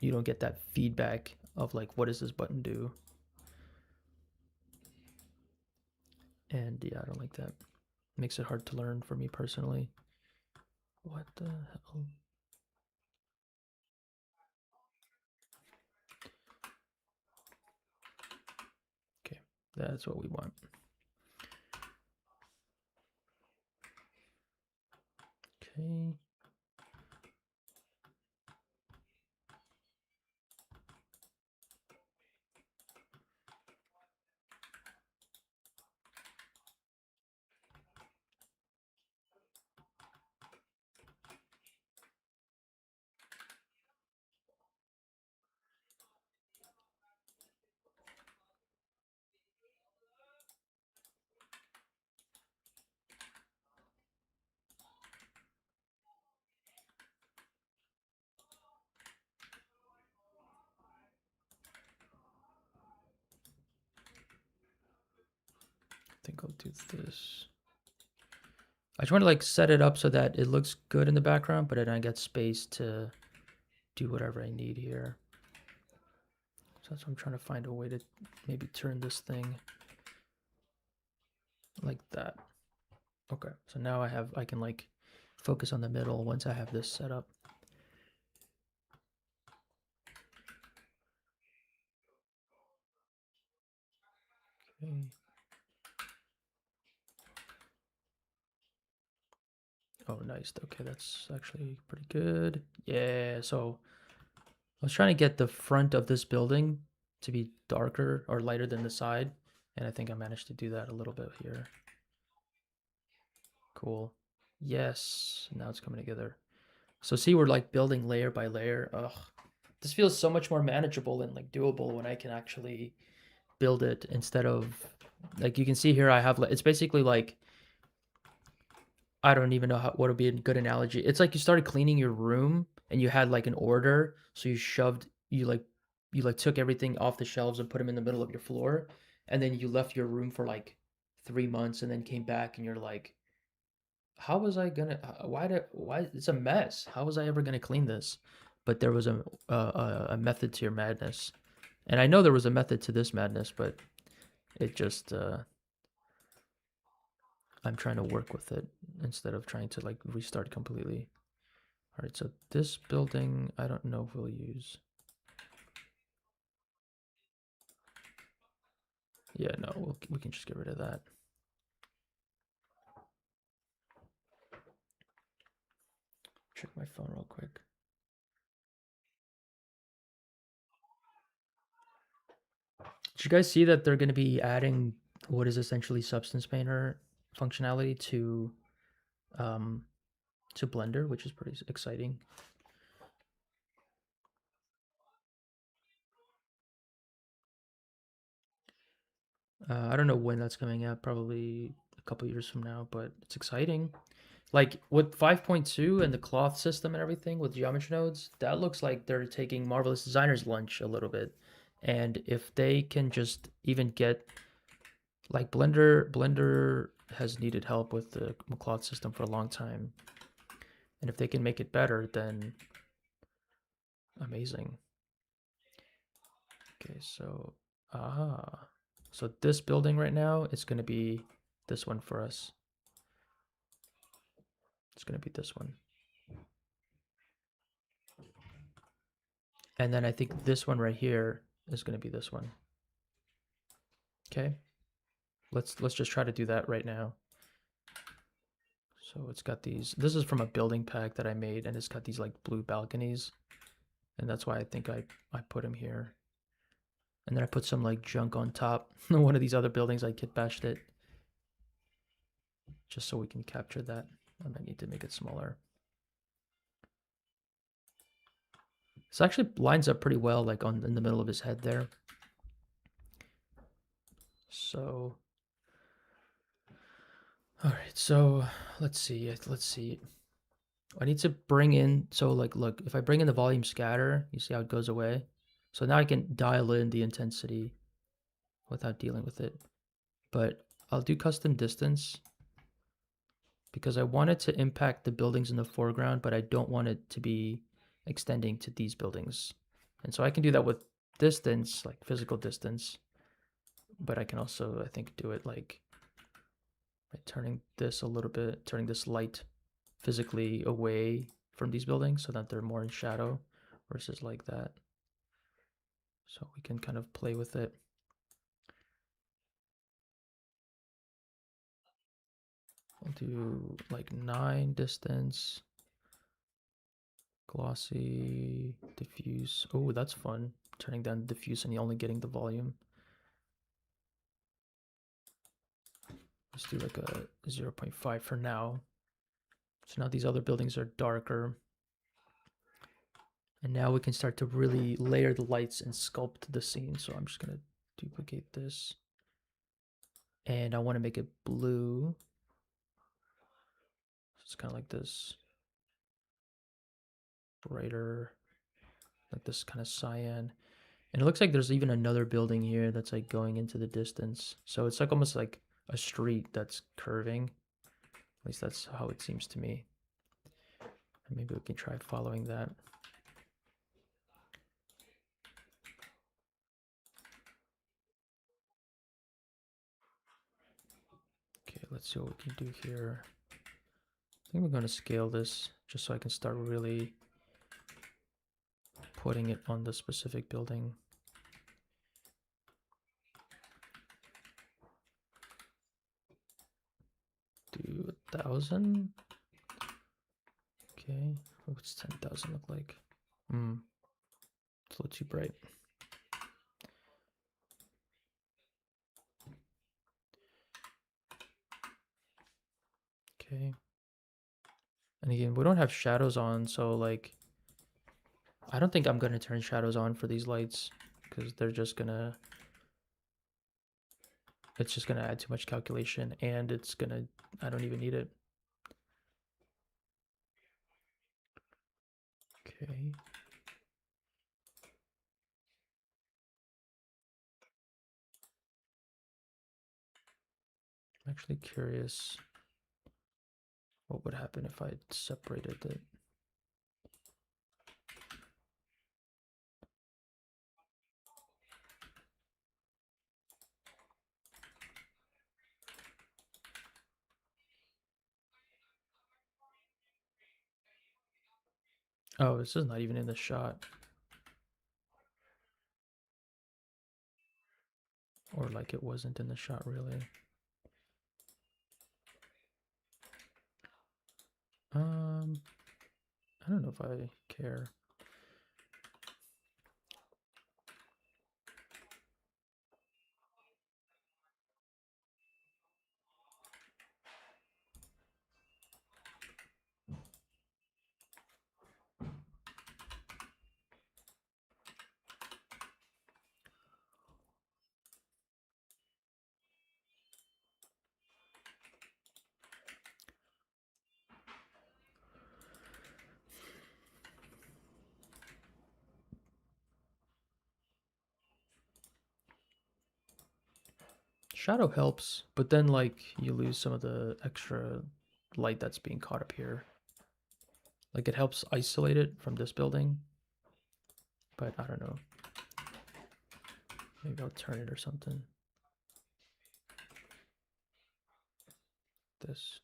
you don't get that feedback of like, what does this button do? And yeah, I don't like that. It makes it hard to learn for me personally. What the hell? Okay, that's what we want. Okay. think I'll do this. I just want to like set it up so that it looks good in the background, but then I get space to do whatever I need here. So that's why I'm trying to find a way to maybe turn this thing like that. Okay, so now I can like focus on the middle once I have this set up. Okay. Oh, nice. Okay, that's actually pretty good. Yeah, so I was trying to get the front of this building to be darker or lighter than the side, and I think I managed to do that a little bit here. Cool. Yes, now it's coming together. So see, we're like building layer by layer. Ugh, this feels so much more manageable and like doable when I can actually build it instead of like you can see here I have it's basically like I don't even know what would be a good analogy. It's like you started cleaning your room and you had like an order, so you like took everything off the shelves and put them in the middle of your floor, and then you left your room for like 3 months and then came back and you're like, how was I gonna? Why? It's a mess. How was I ever gonna clean this? But there was a method to your madness, and I know there was a method to this madness, but it just I'm trying to work with it instead of trying to like restart completely. All right, so this building, I don't know if we'll use. Yeah, no, we can just get rid of that. Check my phone real quick. Did you guys see that they're going to be adding what is essentially Substance Painter functionality um, to Blender, which is pretty exciting. I don't know when that's coming out, probably a couple years from now, but it's exciting. Like with 5.2 and the cloth system and everything with geometry nodes, that looks like they're taking Marvelous Designer's lunch a little bit. And if they can just even get like Blender has needed help with the cloth system for a long time. And if they can make it better, then amazing. Okay, so so this building right now is going to be this one for us. It's going to be this one. And then I think this one right here is going to be this one. Okay. Let's just try to do that right now. So it's got these, this is from a building pack that I made, and it's got these like blue balconies. And that's why I think I put them here. And then I put some like junk on top. One of these other buildings, I kit bashed it. Just so we can capture that. I might need to make it smaller. This actually lines up pretty well, like in the middle of his head there. So, all right. So let's see. I need to bring in. So like, look, if I bring in the volume scatter, you see how it goes away. So now I can dial in the intensity without dealing with it. But I'll do custom distance because I want it to impact the buildings in the foreground, but I don't want it to be extending to these buildings. And so I can do that with distance, like physical distance, but I can also, I think, do it like by turning this a little bit, turning this light physically away from these buildings so that they're more in shadow versus like that. So we can kind of play with it. I'll do like 9 distance, glossy, diffuse. Oh, that's fun. Turning down diffuse and only getting the volume. Let's do like a 0.5 for now. So now these other buildings are darker. And now we can start to really layer the lights and sculpt the scene. So I'm just going to duplicate this. And I want to make it blue. So it's kind of like this brighter, like this kind of cyan. And it looks like there's even another building here that's like going into the distance. So it's like almost like a street that's curving. At least that's how it seems to me. And maybe we can try following that. Okay, let's see what we can do here. I think we're going to scale this just so I can start really putting it on the specific building. Do 1,000. Okay, what's 10,000 look like? It's a little too bright. Okay. And again, we don't have shadows on, so like, I don't think I'm gonna turn shadows on for these lights because they're just gonna, it's just gonna add too much calculation and it's gonna, I don't even need it. Okay. I'm actually curious what would happen if I separated it. Oh, this is not even in the shot. Or like it wasn't in the shot really. I don't know if I care. Shadow helps, but then like you lose some of the extra light that's being caught up here. Like it helps isolate it from this building, but I don't know. Maybe I'll turn it or something. This.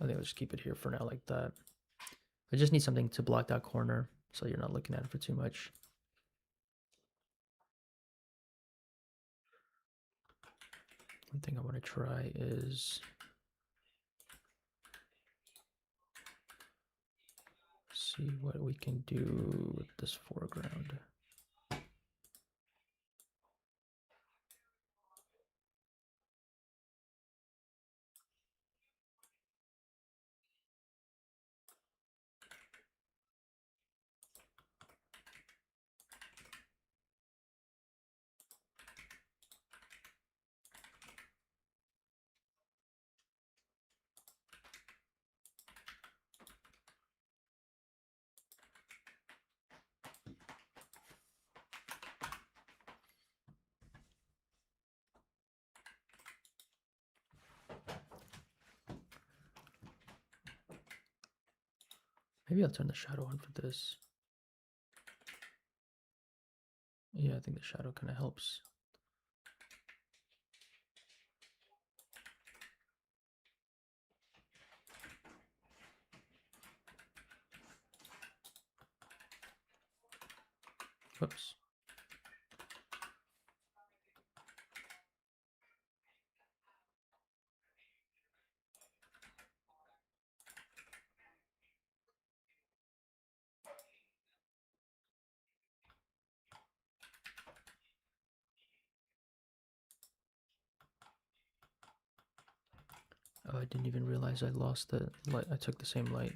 I think I'll just keep it here for now like that. I just need something to block that corner so you're not looking at it for too much. One thing I want to try is see what we can do with this foreground. Maybe I'll turn the shadow on for this. Yeah, I think the shadow kind of helps. Whoops. Oh, I didn't even realize I lost the light. I took the same light.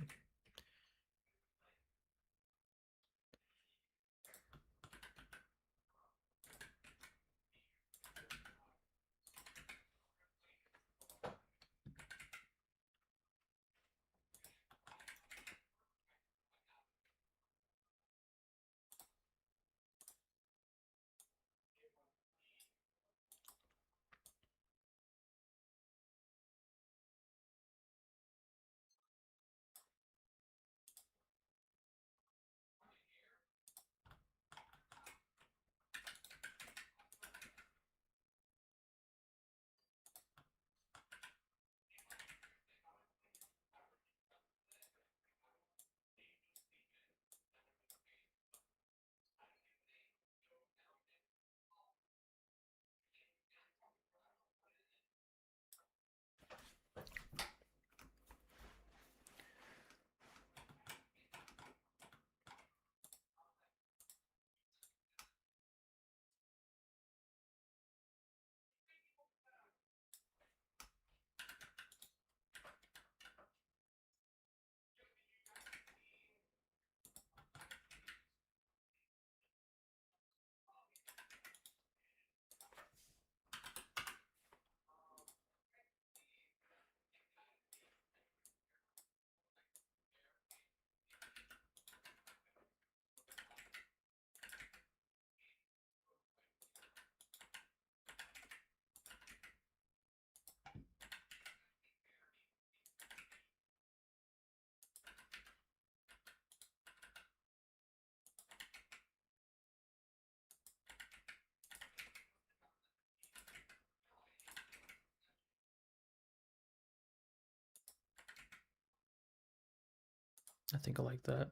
I think I like that.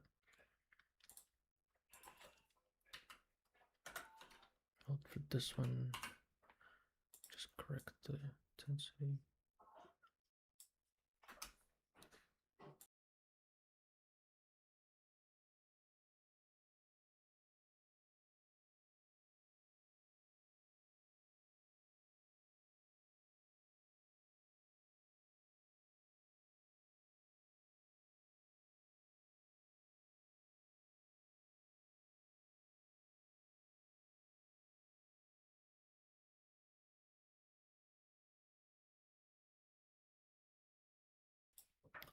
For this one, just correct the intensity.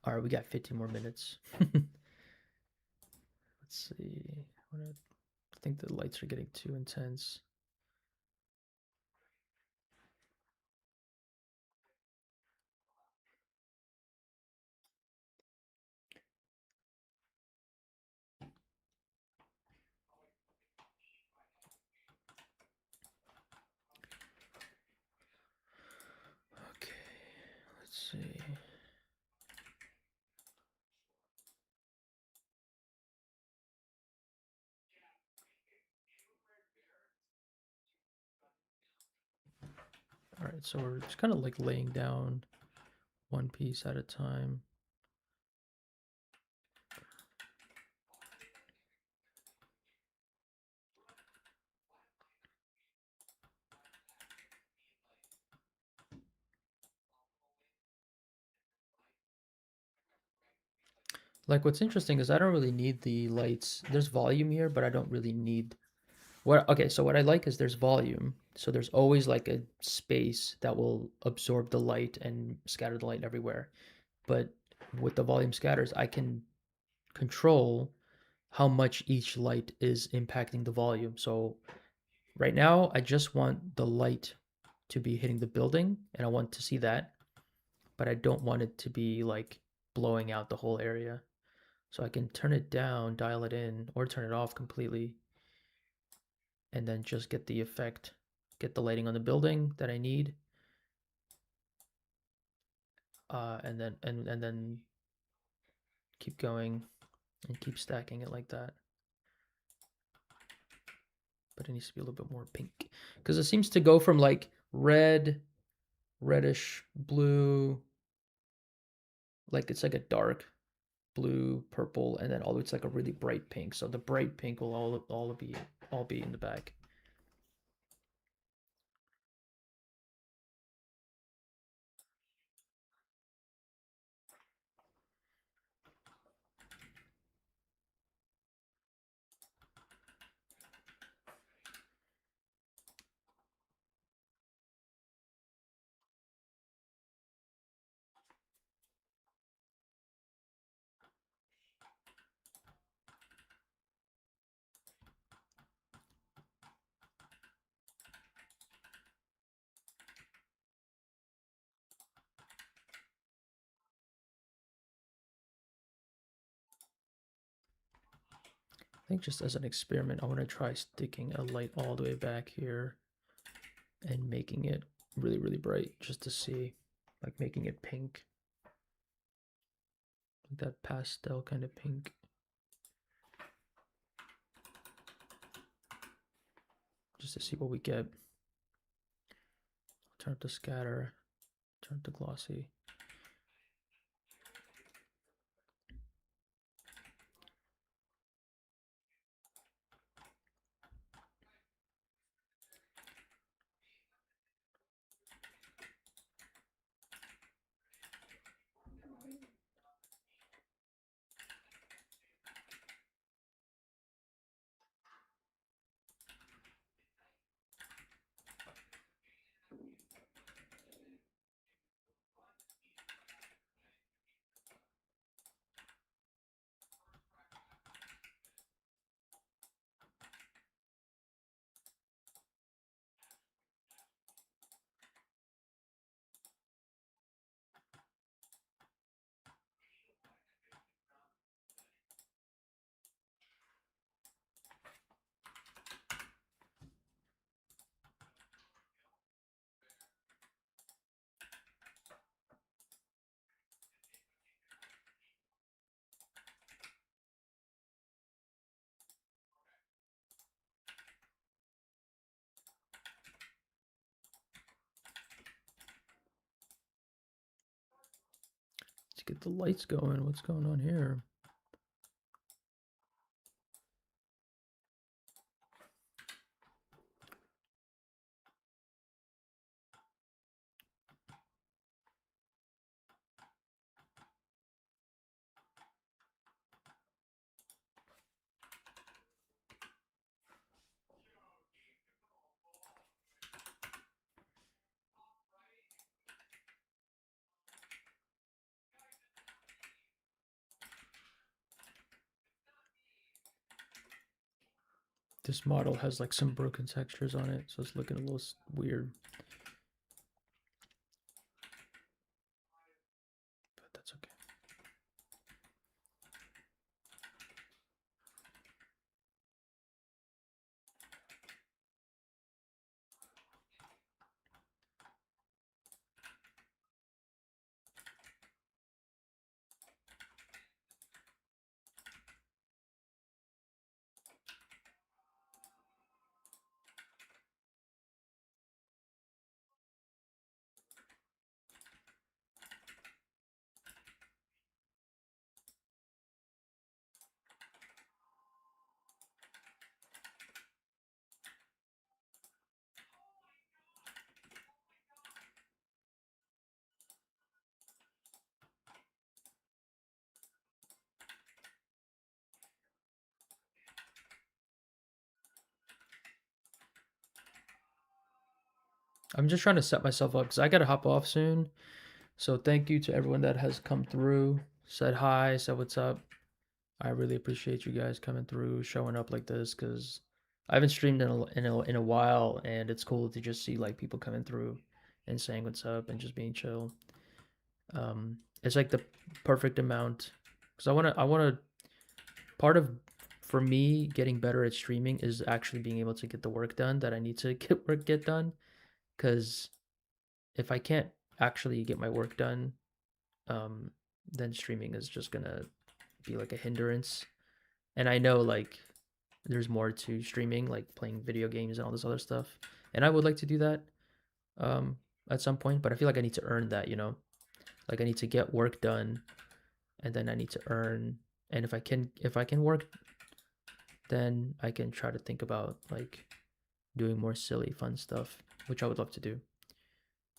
All right, we got 50 more minutes. Let's see. I think the lights are getting too intense. Okay, let's see. All right, so we're just kind of like laying down one piece at a time. Like what's interesting is I don't really need the lights. There's volume here, but I don't really need okay, so what I like is there's volume. So there's always like a space that will absorb the light and scatter the light everywhere. But with the volume scatters, I can control how much each light is impacting the volume. So right now, I just want the light to be hitting the building and I want to see that, but I don't want it to be like blowing out the whole area. So I can turn it down, dial it in, or turn it off completely, and then just get the effect, get the lighting on the building that I need, and then keep going and keep stacking it like that. But it needs to be a little bit more pink because it seems to go from like red, reddish blue, like it's like a dark blue, purple, and then all it's like a really bright pink. So the bright pink will all be in the back. I think just as an experiment, I want to try sticking a light all the way back here and making it really, really bright just to see, like making it pink, like that pastel kind of pink. Just to see what we get. Turn up the scatter, turn up the glossy. get the lights going. What's going on here? This model has like some broken textures on it, so it's looking a little weird. But that's okay. I'm just trying to set myself up because I gotta hop off soon. So thank you to everyone that has come through, said hi, said what's up. I really appreciate you guys coming through, showing up like this because I haven't streamed in a while, and it's cool to just see like people coming through and saying what's up and just being chill. It's like the perfect amount because I wanna part of for me getting better at streaming is actually being able to get the work done that I need to get done because if I can't actually get my work done, um, then streaming is just gonna be like a hindrance. And I know like there's more to streaming, like playing video games and all this other stuff. And I would like to do that um, at some point, but I feel like I need to earn that, you know? Like I need to get work done and then I need to earn. And if I can work, then I can try to think about like doing more silly fun stuff, which I would love to do.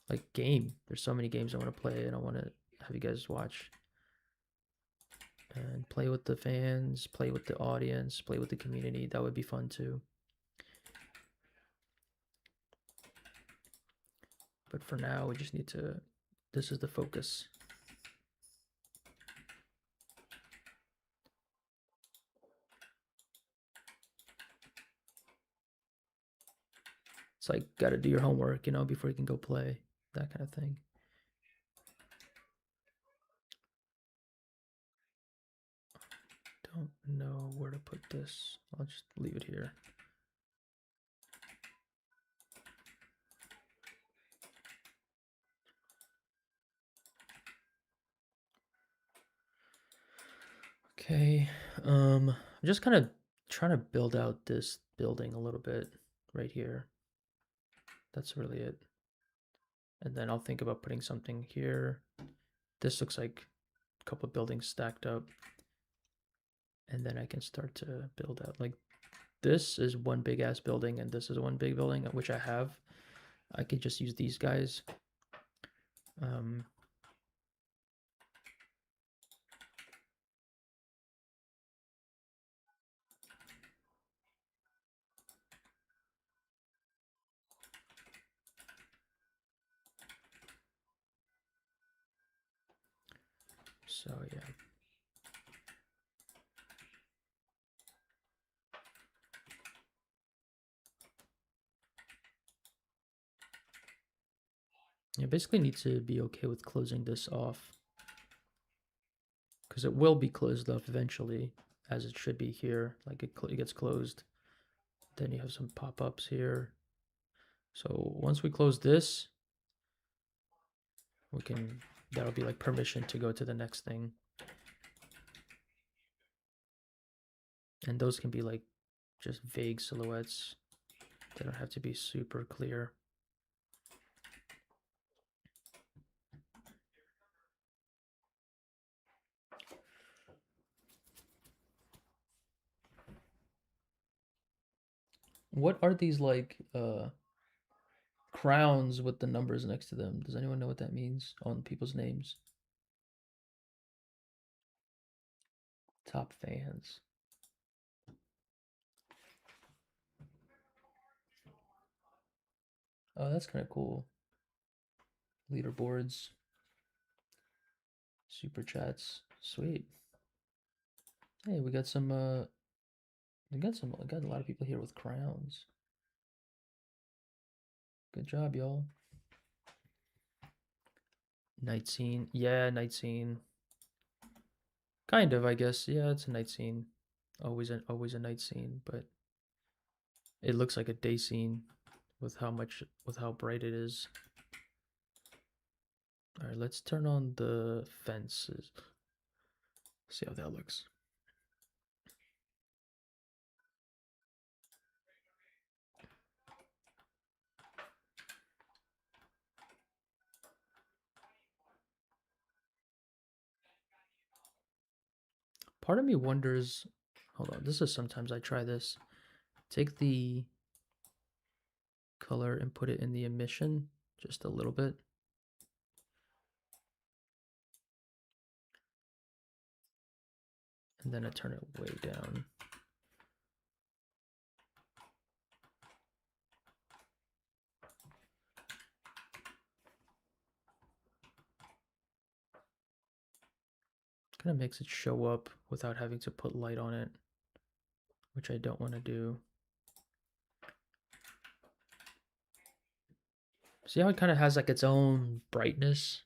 Like game. There's so many games I want to play and I want to have you guys watch and play with the fans, play with the audience, play with the community. That would be fun too. But for now, we just need to, this is the focus. It's like, got to do your homework, you know, before you can go play, that kind of thing. Don't know where to put this. I'll just leave it here. Okay, I'm just kind of trying to build out this building a little bit right here. That's really it. And then I'll think about putting something here. This looks like a couple of buildings stacked up. And then I can start to build out. Like this is one big ass building and this is one big building, which I have. I could just use these guys. So yeah. You basically need to be okay with closing this off because it will be closed off eventually, as it should be here. Like it gets closed. Then you have some pop-ups here. So once we close this, we can, that'll be like permission to go to the next thing. And those can be like just vague silhouettes. They don't have to be super clear. What are these like crowns with the numbers next to them? Does anyone know what that means on people's names? Top fans. Oh, that's kind of cool. Leaderboards, super chats. Sweet. Hey, we got a lot of people here with crowns. Good job, y'all. Night scene. Yeah, night scene. Kind of, I guess. Yeah, it's a night scene. Always a night scene, but it looks like a day scene with how bright it is. All right, let's turn on the fences. See how that looks. Part of me wonders, hold on, this is sometimes I try this. Take the color and put it in the emission just a little bit. And then I turn it way down. Kind of makes it show up without having to put light on it, which I don't want to do. See how it kind of has like its own brightness?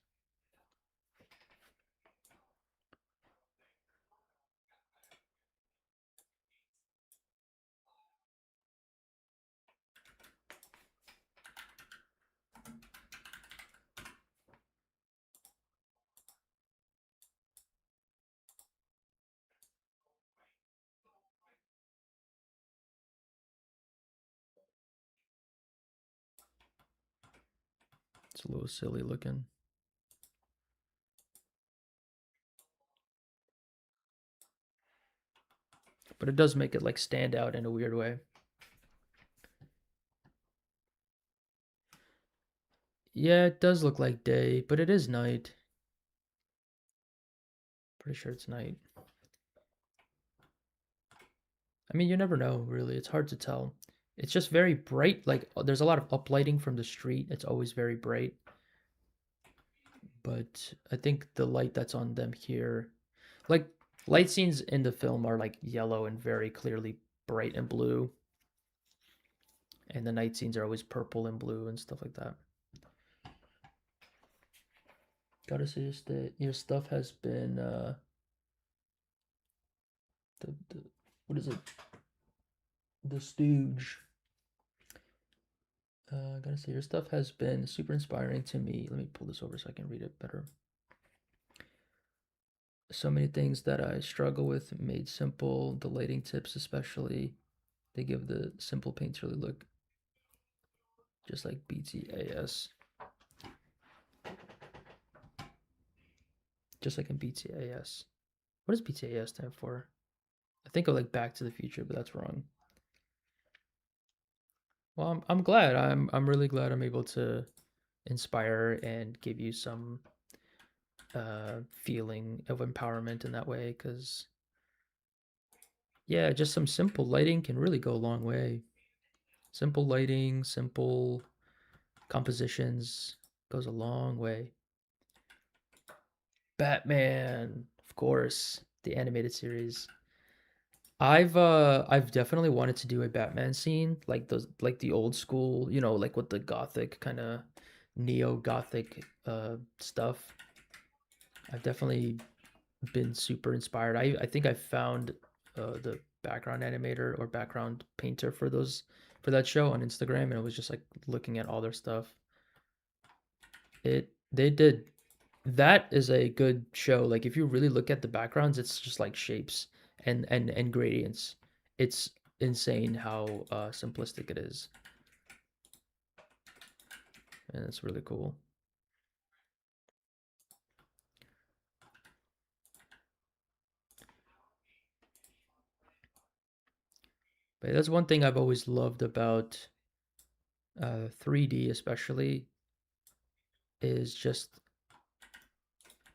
It's a little silly looking. But it does make it like stand out in a weird way. Yeah, it does look like day, but it is night. Pretty sure it's night. I mean, you never know, really. It's hard to tell. It's just very bright. Like, there's a lot of uplighting from the street. It's always very bright. But I think the light that's on them here, like, light scenes in the film are like yellow and very clearly bright and blue. And the night scenes are always purple and blue and stuff like that. Gotta say that your stuff has been, what is it? The Stooge. Gotta say, your stuff has been super inspiring to me. Let me pull this over so I can read it better. So many things that I struggle with made simple. The lighting tips, especially, they give the simple paints really look just like BTAS. Just like in BTAS. What does BTAS stand for? I think of like Back to the Future, but that's wrong. Well, I'm glad. I'm really glad I'm able to inspire and give you some feeling of empowerment in that way, because yeah, just some simple lighting can really go a long way. Simple lighting, simple compositions goes a long way. Batman, of course, the animated series. I've definitely wanted to do a Batman scene, like those like the old school, you know, like with the gothic kind of neo-gothic stuff. I've definitely been super inspired. I think I found the background animator or background painter for that show on Instagram, and it was just like looking at all their stuff. They did that is a good show. Like if you really look at the backgrounds, it's just like shapes and gradients. It's insane how simplistic it is, and it's really cool. But that's one thing I've always loved about 3D, especially, is just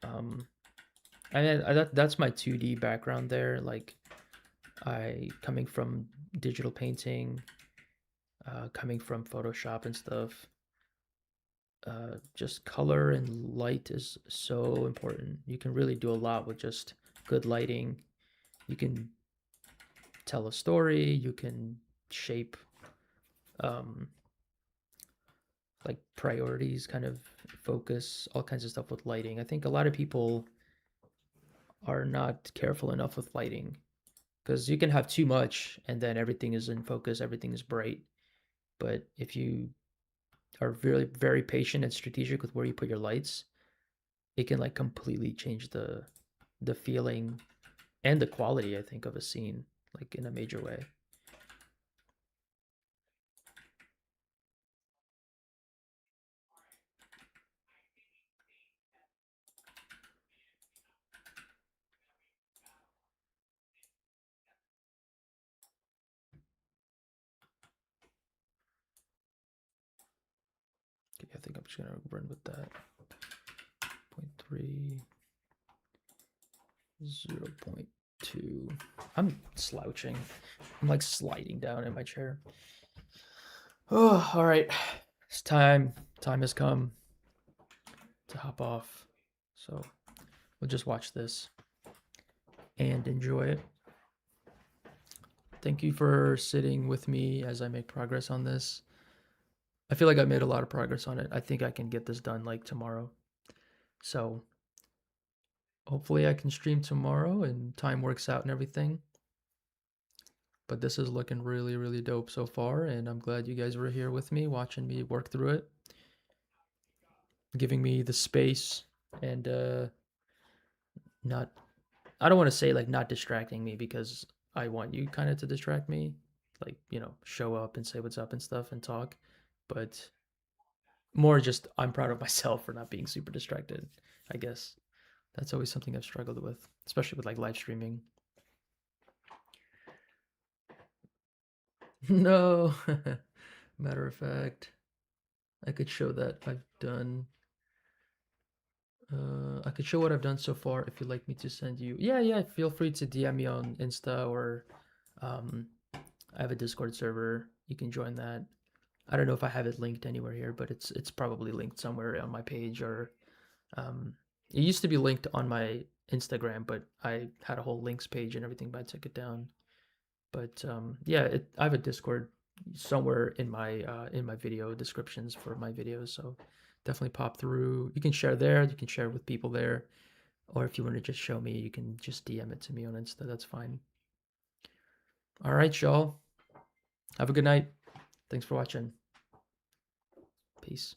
um, that's my 2D background there. Like I coming from digital painting, coming from Photoshop and stuff. Just color and light is so important. You can really do a lot with just good lighting. You can tell a story. You can shape um, like priorities, kind of focus, all kinds of stuff with lighting. I think a lot of people are not careful enough with lighting because you can have too much and then everything is in focus, everything is bright. But if you are very, very patient and strategic with where you put your lights, it can like completely change the feeling and the quality, I think, of a scene, like in a major way. Okay, I think I'm just gonna run with that. 0.3, 0.2. I'm slouching. I'm like sliding down in my chair. Oh, all right. It's time. Time has come to hop off. So we'll just watch this and enjoy it. Thank you for sitting with me as I make progress on this. I feel like I made a lot of progress on it. I think I can get this done like tomorrow. So hopefully I can stream tomorrow and time works out and everything. But this is looking really, really dope so far. And I'm glad you guys were here with me, watching me work through it, giving me the space and not, I don't want to say like not distracting me because I want you kind of to distract me. Like, show up and say what's up and stuff and talk. But more just I'm proud of myself for not being super distracted, I guess. That's always something I've struggled with, especially with like live streaming. No. Matter of fact, I could show that I've done. I could show what I've done so far if you'd like me to send you. Yeah, yeah. Feel free to DM me on Insta or um, I have a Discord server. You can join that. I don't know if I have it linked anywhere here, but it's probably linked somewhere on my page or um, it used to be linked on my Instagram, but I had a whole links page and everything, but I took it down. But yeah, I have a Discord somewhere in my video descriptions for my videos, so definitely pop through. You can share there. You can share with people there, or if you want to just show me, you can just DM it to me on Insta. That's fine. All right, y'all. Have a good night. Thanks for watching. Peace.